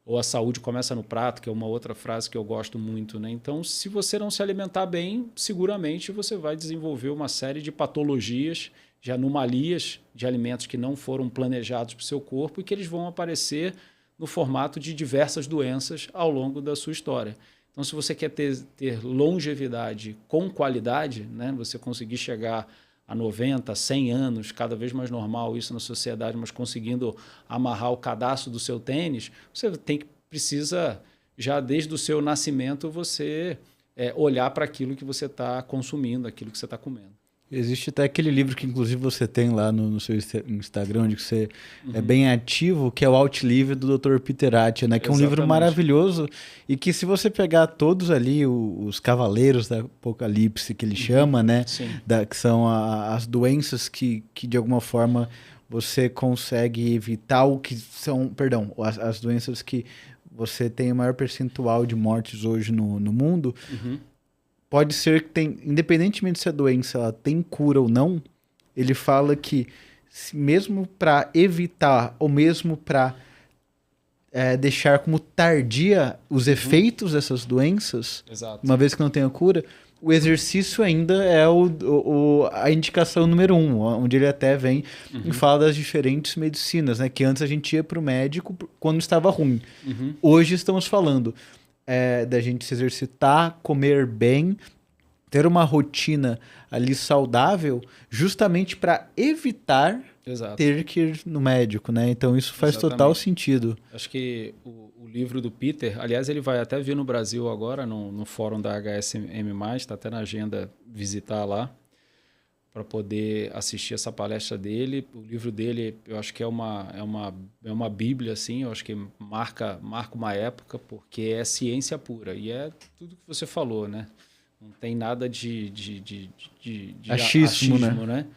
B: Ou a saúde começa no prato, que é uma outra frase que eu gosto muito, né? Então, se você não se alimentar bem, seguramente você vai desenvolver uma série de patologias, de anomalias de alimentos que não foram planejados para o seu corpo e que eles vão aparecer no formato de diversas doenças ao longo da sua história. Então, se você quer ter longevidade com qualidade, né? Você conseguir chegar a 90, 100 anos, cada vez mais normal isso na sociedade, mas conseguindo amarrar o cadastro do seu tênis, você precisa, já desde o seu nascimento, você olhar para aquilo que você está consumindo, aquilo que você está comendo.
A: Existe até aquele livro que inclusive você tem lá no seu Instagram, onde você é bem ativo, que é o Outlive do Dr. Peter Attia, né? Que é um livro maravilhoso e que, se você pegar todos ali os cavaleiros da Apocalipse, que ele chama, né? Que são as doenças que de alguma forma você consegue evitar, o que são, perdão, as doenças que você tem o maior percentual de mortes hoje no mundo. Pode ser que independentemente se a doença ela tem cura ou não, ele fala que mesmo para evitar ou mesmo para deixar como tardia os efeitos dessas doenças, uma vez que não tenha cura, o exercício ainda é a indicação número 1, onde ele até vem e fala das diferentes medicinas, né? Que antes a gente ia para o médico quando estava ruim. Hoje estamos falando da gente se exercitar, comer bem, ter uma rotina ali saudável, justamente para evitar ter que ir no médico, né? Então isso faz total sentido.
B: Acho que o livro do Peter, aliás, ele vai até vir no Brasil agora, no fórum da HSM+, está até na agenda visitar lá, para poder assistir essa palestra dele. O livro dele, eu acho que é uma bíblia, assim, eu acho que marca uma época, porque é ciência pura, e é tudo que você falou, né? Não tem nada de achismo, né?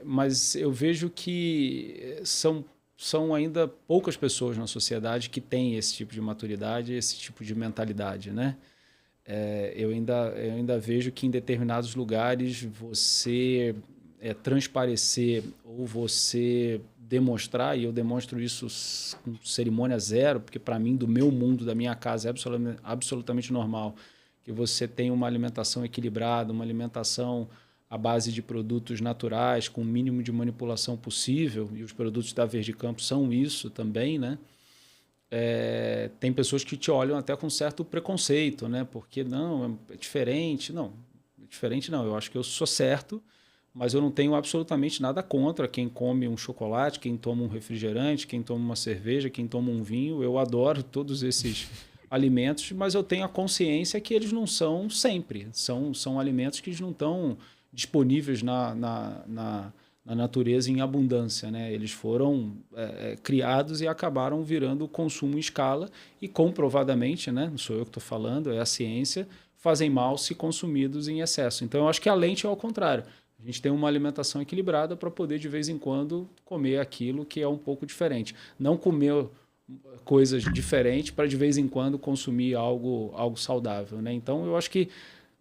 B: Mas eu vejo que são ainda poucas pessoas na sociedade que têm esse tipo de maturidade, esse tipo de mentalidade, né? Eu ainda vejo que em determinados lugares você transparecer ou você demonstrar, e eu demonstro isso com cerimônia zero, porque para mim, do meu mundo, da minha casa, é absolutamente normal que você tenha uma alimentação equilibrada, uma alimentação à base de produtos naturais, com o mínimo de manipulação possível, e os produtos da Verde Campo são isso também, né? Tem pessoas que te olham até com certo preconceito, né? Porque não, é diferente. Não, diferente não. Eu acho que eu sou certo, mas eu não tenho absolutamente nada contra quem come um chocolate, quem toma um refrigerante, quem toma uma cerveja, quem toma um vinho. Eu adoro todos esses alimentos, mas eu tenho a consciência que eles não são sempre. São alimentos que não estão disponíveis na natureza em abundância, né? Eles foram criados e acabaram virando consumo em escala e comprovadamente, né? Não sou eu que estou falando, é a ciência, fazem mal se consumidos em excesso. Então, eu acho que a lente é ao contrário. A gente tem uma alimentação equilibrada para poder, de vez em quando, comer aquilo que é um pouco diferente. Não comer coisas diferentes para, de vez em quando, consumir algo saudável, né? Então, eu acho que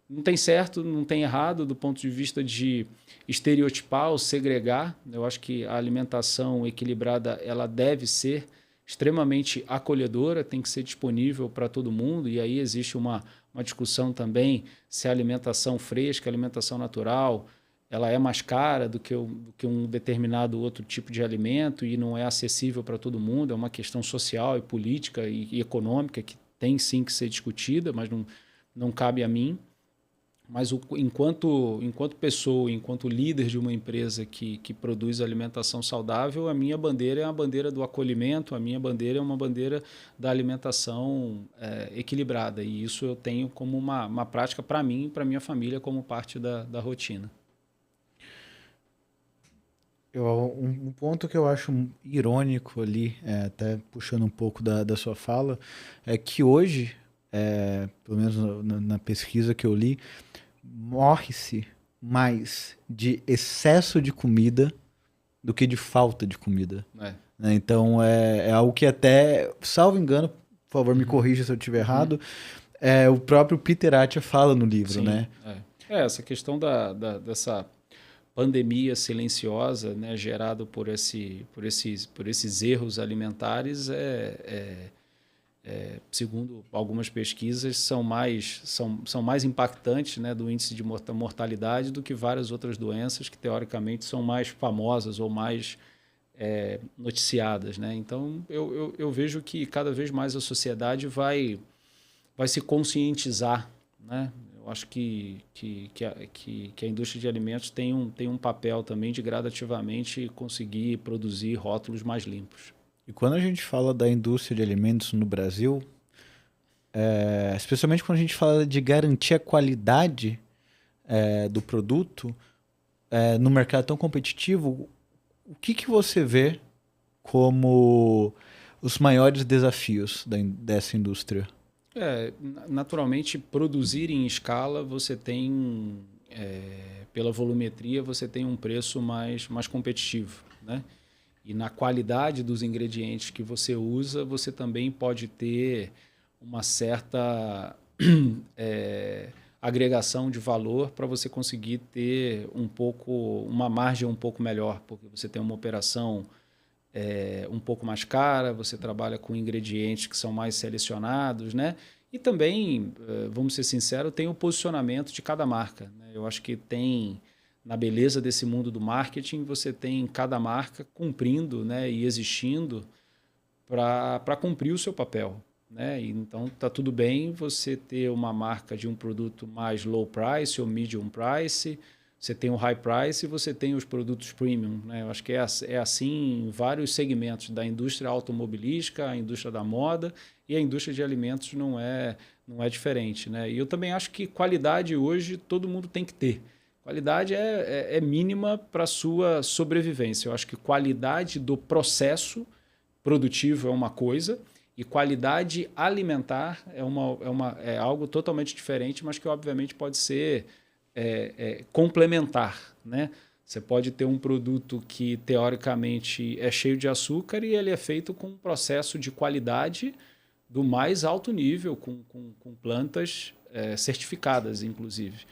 B: não tem certo, não tem errado do ponto de vista de estereotipar ou segregar. Eu acho que a alimentação equilibrada ela deve ser extremamente acolhedora, tem que ser disponível para todo mundo, e aí existe uma discussão também se a alimentação fresca, a alimentação natural, ela é mais cara do que um determinado outro tipo de alimento e não é acessível para todo mundo. É uma questão social e política e econômica que tem sim que ser discutida, mas não cabe a mim. Mas enquanto pessoa, enquanto líder de uma empresa que produz alimentação saudável, a minha bandeira é a bandeira do acolhimento, a minha bandeira é uma bandeira da alimentação equilibrada. E isso eu tenho como uma prática para mim e para minha família como parte da rotina.
A: Um ponto que eu acho irônico ali, até puxando um pouco da sua fala, é que hoje, pelo menos na pesquisa que eu li, morre-se mais de excesso de comida do que de falta de comida.
B: É.
A: Né? Então é algo que até, salvo engano, por favor me corrija se eu estiver errado, o próprio Peter Attia fala no livro,
B: Sim,
A: né?
B: essa questão dessa pandemia silenciosa, né, gerada por esses erros alimentares, segundo algumas pesquisas, são mais impactantes, né, do índice de mortalidade do que várias outras doenças que, teoricamente, são mais famosas ou mais noticiadas. Né? Então, eu vejo que cada vez mais a sociedade vai se conscientizar, né? Eu acho que a indústria de alimentos tem um papel também de gradativamente conseguir produzir rótulos mais limpos.
A: E quando a gente fala da indústria de alimentos no Brasil, especialmente quando a gente fala de garantir a qualidade do produto no mercado tão competitivo, o que você vê como os maiores desafios dessa indústria?
B: Naturalmente, produzir em escala, você tem, pela volumetria, você tem um preço mais competitivo, né? E na qualidade dos ingredientes que você usa, você também pode ter uma certa agregação de valor para você conseguir ter uma margem um pouco melhor, porque você tem uma operação um pouco mais cara, você trabalha com ingredientes que são mais selecionados, né? E também, vamos ser sinceros, tem o posicionamento de cada marca, né? Eu acho que tem, na beleza desse mundo do marketing, você tem cada marca cumprindo, né, e existindo para cumprir o seu papel. Né? E então, está tudo bem você ter uma marca de um produto mais low price ou medium price, você tem o high price e você tem os produtos premium. Né? Eu acho que é assim em vários segmentos da indústria automobilística, a indústria da moda e a indústria de alimentos não é diferente. Né? E eu também acho que qualidade hoje todo mundo tem que ter. Qualidade é mínima para a sua sobrevivência. Eu acho que qualidade do processo produtivo é uma coisa e qualidade alimentar é algo totalmente diferente, mas que obviamente pode ser complementar. Né? Você pode ter um produto que teoricamente é cheio de açúcar e ele é feito com um processo de qualidade do mais alto nível, com plantas certificadas, inclusive.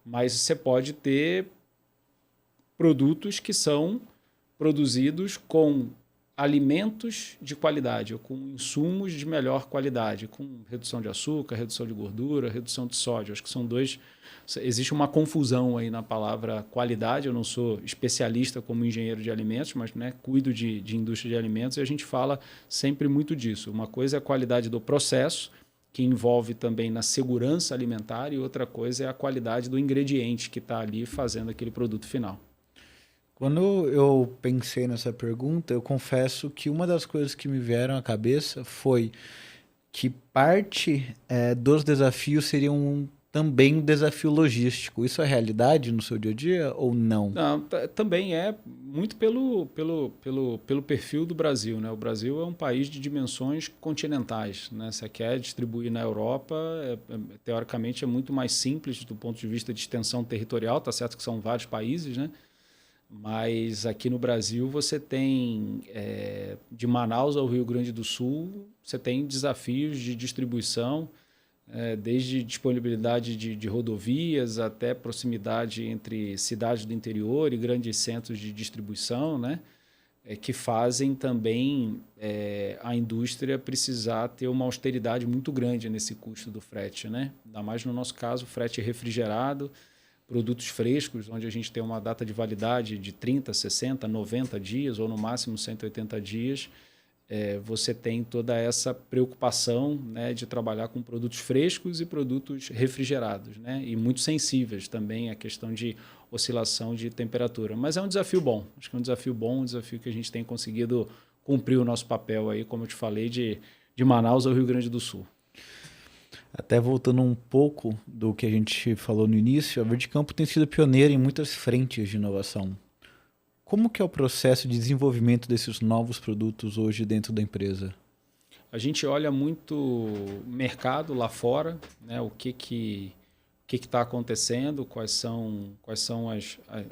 B: Mas você pode ter produtos que são produzidos com alimentos de qualidade, ou com insumos de melhor qualidade, com redução de açúcar, redução de gordura, redução de sódio. Acho que são dois... Existe uma confusão aí na palavra qualidade. Eu não sou especialista como engenheiro de alimentos, mas né, cuido de indústria de alimentos e a gente fala sempre muito disso. Uma coisa é a qualidade do processo, que envolve também na segurança alimentar, e outra coisa é a qualidade do ingrediente que está ali fazendo aquele produto final.
A: Quando eu pensei nessa pergunta, eu confesso que uma das coisas que me vieram à cabeça foi que parte dos desafios seriam também um desafio logístico. Isso é realidade no seu dia a dia ou não?
B: Não, também é muito pelo perfil do Brasil. Né? O Brasil é um país de dimensões continentais. Né? Você quer distribuir na Europa, teoricamente é muito mais simples do ponto de vista de extensão territorial. Tá certo que são vários países, né? Mas aqui no Brasil você tem, de Manaus ao Rio Grande do Sul, você tem desafios de distribuição, desde disponibilidade de rodovias até proximidade entre cidades do interior e grandes centros de distribuição, né? Que fazem também a indústria precisar ter uma austeridade muito grande nesse custo do frete. Né? Ainda mais no nosso caso, frete refrigerado, produtos frescos, onde a gente tem uma data de validade de 30, 60, 90 dias ou no máximo 180 dias, você tem toda essa preocupação, né, de trabalhar com produtos frescos e produtos refrigerados, né, e muito sensíveis também à questão de oscilação de temperatura. Mas é um desafio bom, acho que é um desafio bom, um desafio que a gente tem conseguido cumprir o nosso papel aí, como eu te falei, de Manaus ao Rio Grande do Sul.
A: Até voltando um pouco do que a gente falou no início, a Verde Campo tem sido pioneira em muitas frentes de inovação. Como que é o processo de desenvolvimento desses novos produtos hoje dentro da empresa?
B: A gente olha muito mercado lá fora, né? O que está acontecendo, quais são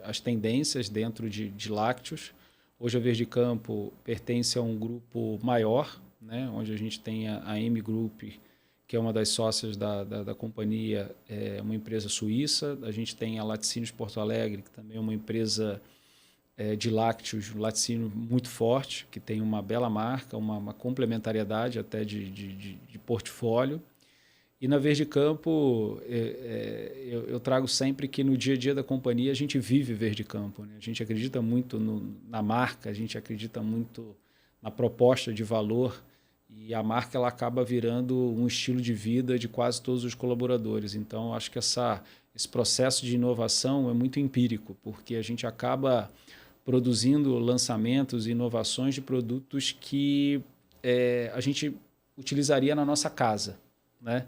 B: as tendências dentro de lácteos. Hoje a Verde Campo pertence a um grupo maior, né? Onde a gente tem a M Group, que é uma das sócias da companhia, é uma empresa suíça. A gente tem a Laticínios Porto Alegre, que também é uma empresa de lácteos, laticínio muito forte, que tem uma bela marca, uma complementariedade até de portfólio. E na Verde Campo, eu trago sempre que no dia a dia da companhia a gente vive Verde Campo, né? A gente acredita muito na marca, a gente acredita muito na proposta de valor, e a marca ela acaba virando um estilo de vida de quase todos os colaboradores. Então, acho que esse processo de inovação é muito empírico, porque a gente acaba produzindo lançamentos e inovações de produtos que a gente utilizaria na nossa casa, né?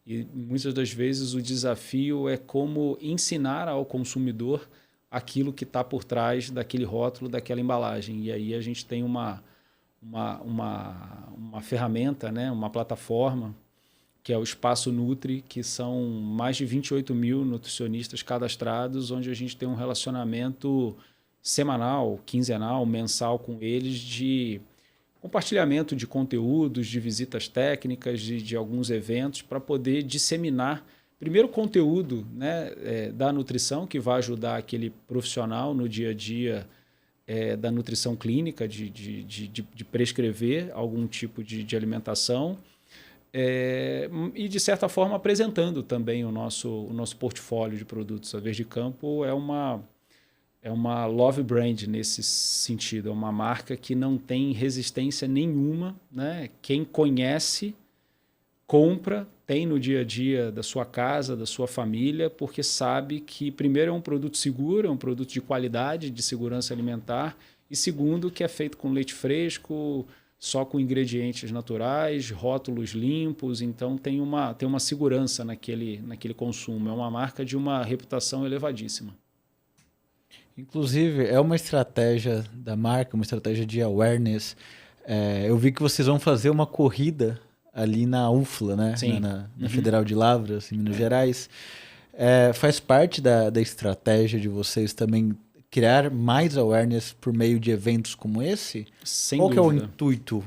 B: E muitas das vezes o desafio é como ensinar ao consumidor aquilo que está por trás daquele rótulo, daquela embalagem. E aí a gente tem uma ferramenta, né? Uma plataforma, que é o Espaço Nutri, que são mais de 28 mil nutricionistas cadastrados, onde a gente tem um relacionamento semanal, quinzenal, mensal com eles, de compartilhamento de conteúdos, de visitas técnicas, de alguns eventos, para poder disseminar, primeiro, o conteúdo, né, da nutrição, que vai ajudar aquele profissional no dia a dia da nutrição clínica, de prescrever algum tipo de alimentação, e, de certa forma, apresentando também o nosso portfólio de produtos. A Verde Campo é uma love brand nesse sentido, é uma marca que não tem resistência nenhuma, né? Quem conhece, compra, tem no dia a dia da sua casa, da sua família, porque sabe que, primeiro, é um produto seguro, é um produto de qualidade, de segurança alimentar, e segundo, que é feito com leite fresco, só com ingredientes naturais, rótulos limpos, então tem uma segurança naquele consumo. É uma marca de uma reputação elevadíssima.
A: Inclusive, é uma estratégia da marca, uma estratégia de awareness. Eu vi que vocês vão fazer uma corrida ali na UFLA, né?
B: Sim.
A: Na Federal de Lavras, em Minas Gerais. Faz parte da estratégia de vocês também criar mais awareness por meio de eventos como esse?
B: Sem
A: Qual que é o
B: dúvida.
A: intuito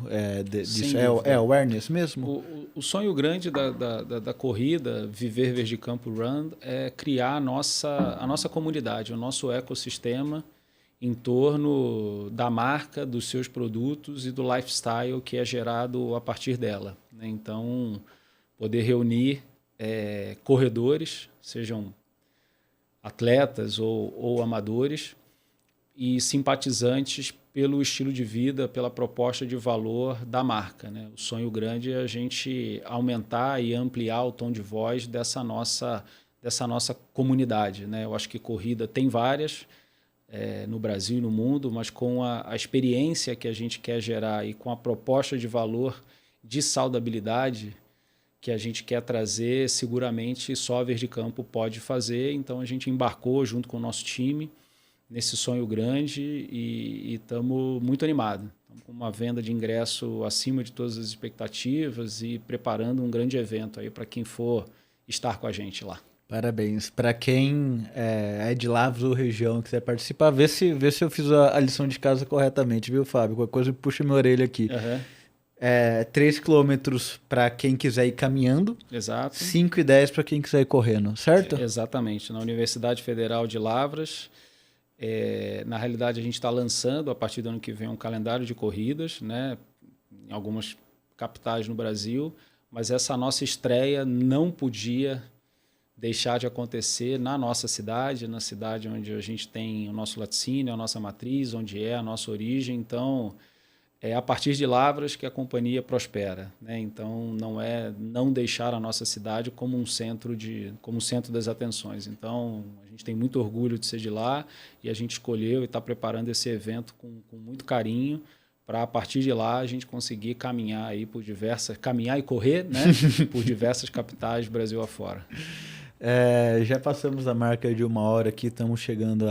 A: disso?
B: Sem dúvida.
A: É awareness mesmo?
B: O sonho grande da corrida, Viver Verde Campo Run, é criar a nossa comunidade, o nosso ecossistema em torno da marca, dos seus produtos e do lifestyle que é gerado a partir dela, né? Então, poder reunir corredores, sejam atletas ou amadores, e simpatizantes pelo estilo de vida, pela proposta de valor da marca, né? O sonho grande é a gente aumentar e ampliar o tom de voz dessa nossa comunidade, né? Eu acho que corrida tem várias no Brasil e no mundo, mas com a experiência que a gente quer gerar e com a proposta de valor de saudabilidade que a gente quer trazer, seguramente só a Verde Campo pode fazer. Então a gente embarcou junto com o nosso time nesse sonho grande e estamos muito animados. Estamos com uma venda de ingresso acima de todas as expectativas e preparando um grande evento aí para quem for estar com a gente lá.
A: Parabéns. Para quem é de Lavras ou região quiser participar, vê se eu fiz a lição de casa corretamente, viu, Fábio? Qualquer coisa puxa minha orelha aqui. 3 quilômetros para quem quiser ir caminhando.
B: Exato.
A: 5,10 para quem quiser ir correndo, certo?
B: Exatamente. Na Universidade Federal de Lavras. Na realidade, a gente está lançando, a partir do ano que vem, um calendário de corridas, né, em algumas capitais no Brasil, mas essa nossa estreia não podia deixar de acontecer na nossa cidade, na cidade onde a gente tem o nosso laticínio, a nossa matriz, onde é a nossa origem. Então, é a partir de Lavras que a companhia prospera, né? Então, não deixar a nossa cidade como um centro das atenções. Então, a gente tem muito orgulho de ser de lá e a gente escolheu e está preparando esse evento com muito carinho para, a partir de lá, a gente conseguir caminhar e correr, né? Por diversas capitais Brasil afora.
A: Já passamos a marca de 1 hora aqui, estamos chegando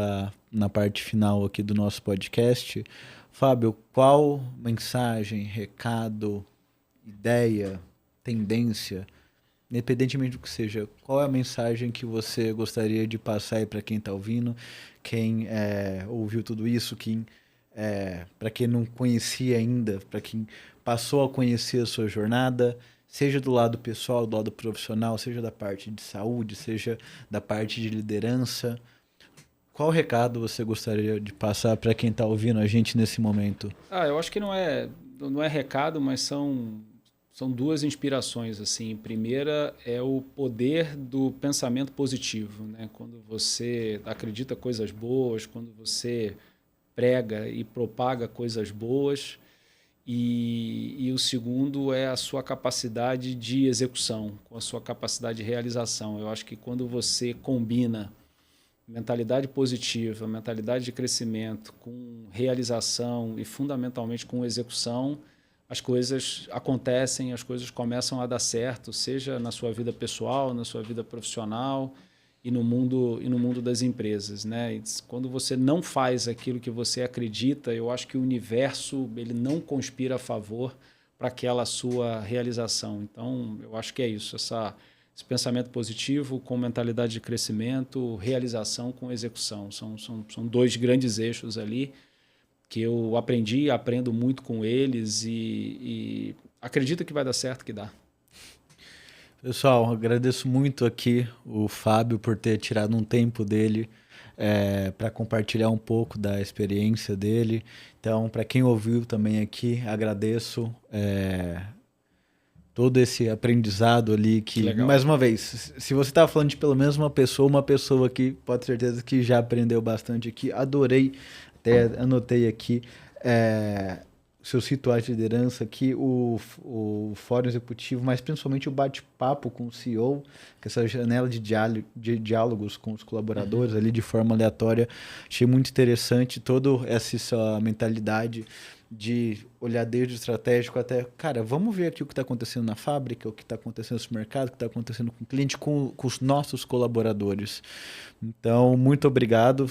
A: na parte final aqui do nosso podcast. Fábio, qual mensagem, recado, ideia, tendência, independentemente do que seja, qual é a mensagem que você gostaria de passar aí para quem está ouvindo, quem ouviu tudo isso, para quem não conhecia ainda, para quem passou a conhecer a sua jornada, seja do lado pessoal, do lado profissional, seja da parte de saúde, seja da parte de liderança. Qual recado você gostaria de passar para quem está ouvindo a gente nesse momento?
B: Eu acho que não é recado, mas são duas inspirações. Assim. Primeira é o poder do pensamento positivo, né? Quando você acredita coisas boas, quando você prega e propaga coisas boas. E o segundo é a sua capacidade de execução, com a sua capacidade de realização. Eu acho que quando você combina mentalidade positiva, mentalidade de crescimento com realização e fundamentalmente com execução, as coisas acontecem, as coisas começam a dar certo, seja na sua vida pessoal, na sua vida profissional e no mundo das empresas, né? E quando você não faz aquilo que você acredita, eu acho que o universo ele não conspira a favor para aquela sua realização. Então, eu acho que é isso, esse pensamento positivo com mentalidade de crescimento, realização com execução. São dois grandes eixos ali que eu aprendi e aprendo muito com eles e acredito que vai dar certo, que dá.
A: Pessoal, agradeço muito aqui o Fábio por ter tirado um tempo dele para compartilhar um pouco da experiência dele. Então, para quem ouviu também aqui, agradeço todo esse aprendizado ali que mais uma vez, se você estava falando de pelo menos uma pessoa aqui, pode ter certeza que já aprendeu bastante aqui. Adorei, até anotei aqui seus rituais de liderança aqui, o fórum executivo, mas principalmente o bate-papo com o CEO, que essa janela de diálogos com os colaboradores ali de forma aleatória. Achei muito interessante toda essa mentalidade de olhar desde o estratégico até, cara, vamos ver aqui o que está acontecendo na fábrica, o que está acontecendo no supermercado, o que está acontecendo com o cliente, com os nossos colaboradores. Então, muito obrigado.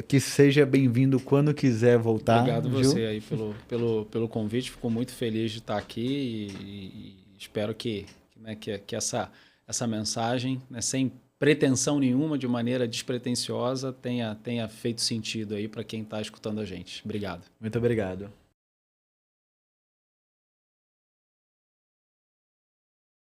A: Que seja bem-vindo quando quiser voltar.
B: Obrigado você aí pelo convite. Fico muito feliz de estar aqui e espero que essa mensagem, né, sem pretensão nenhuma, de maneira despretensiosa, tenha feito sentido aí para quem está escutando a gente. Obrigado.
A: Muito obrigado.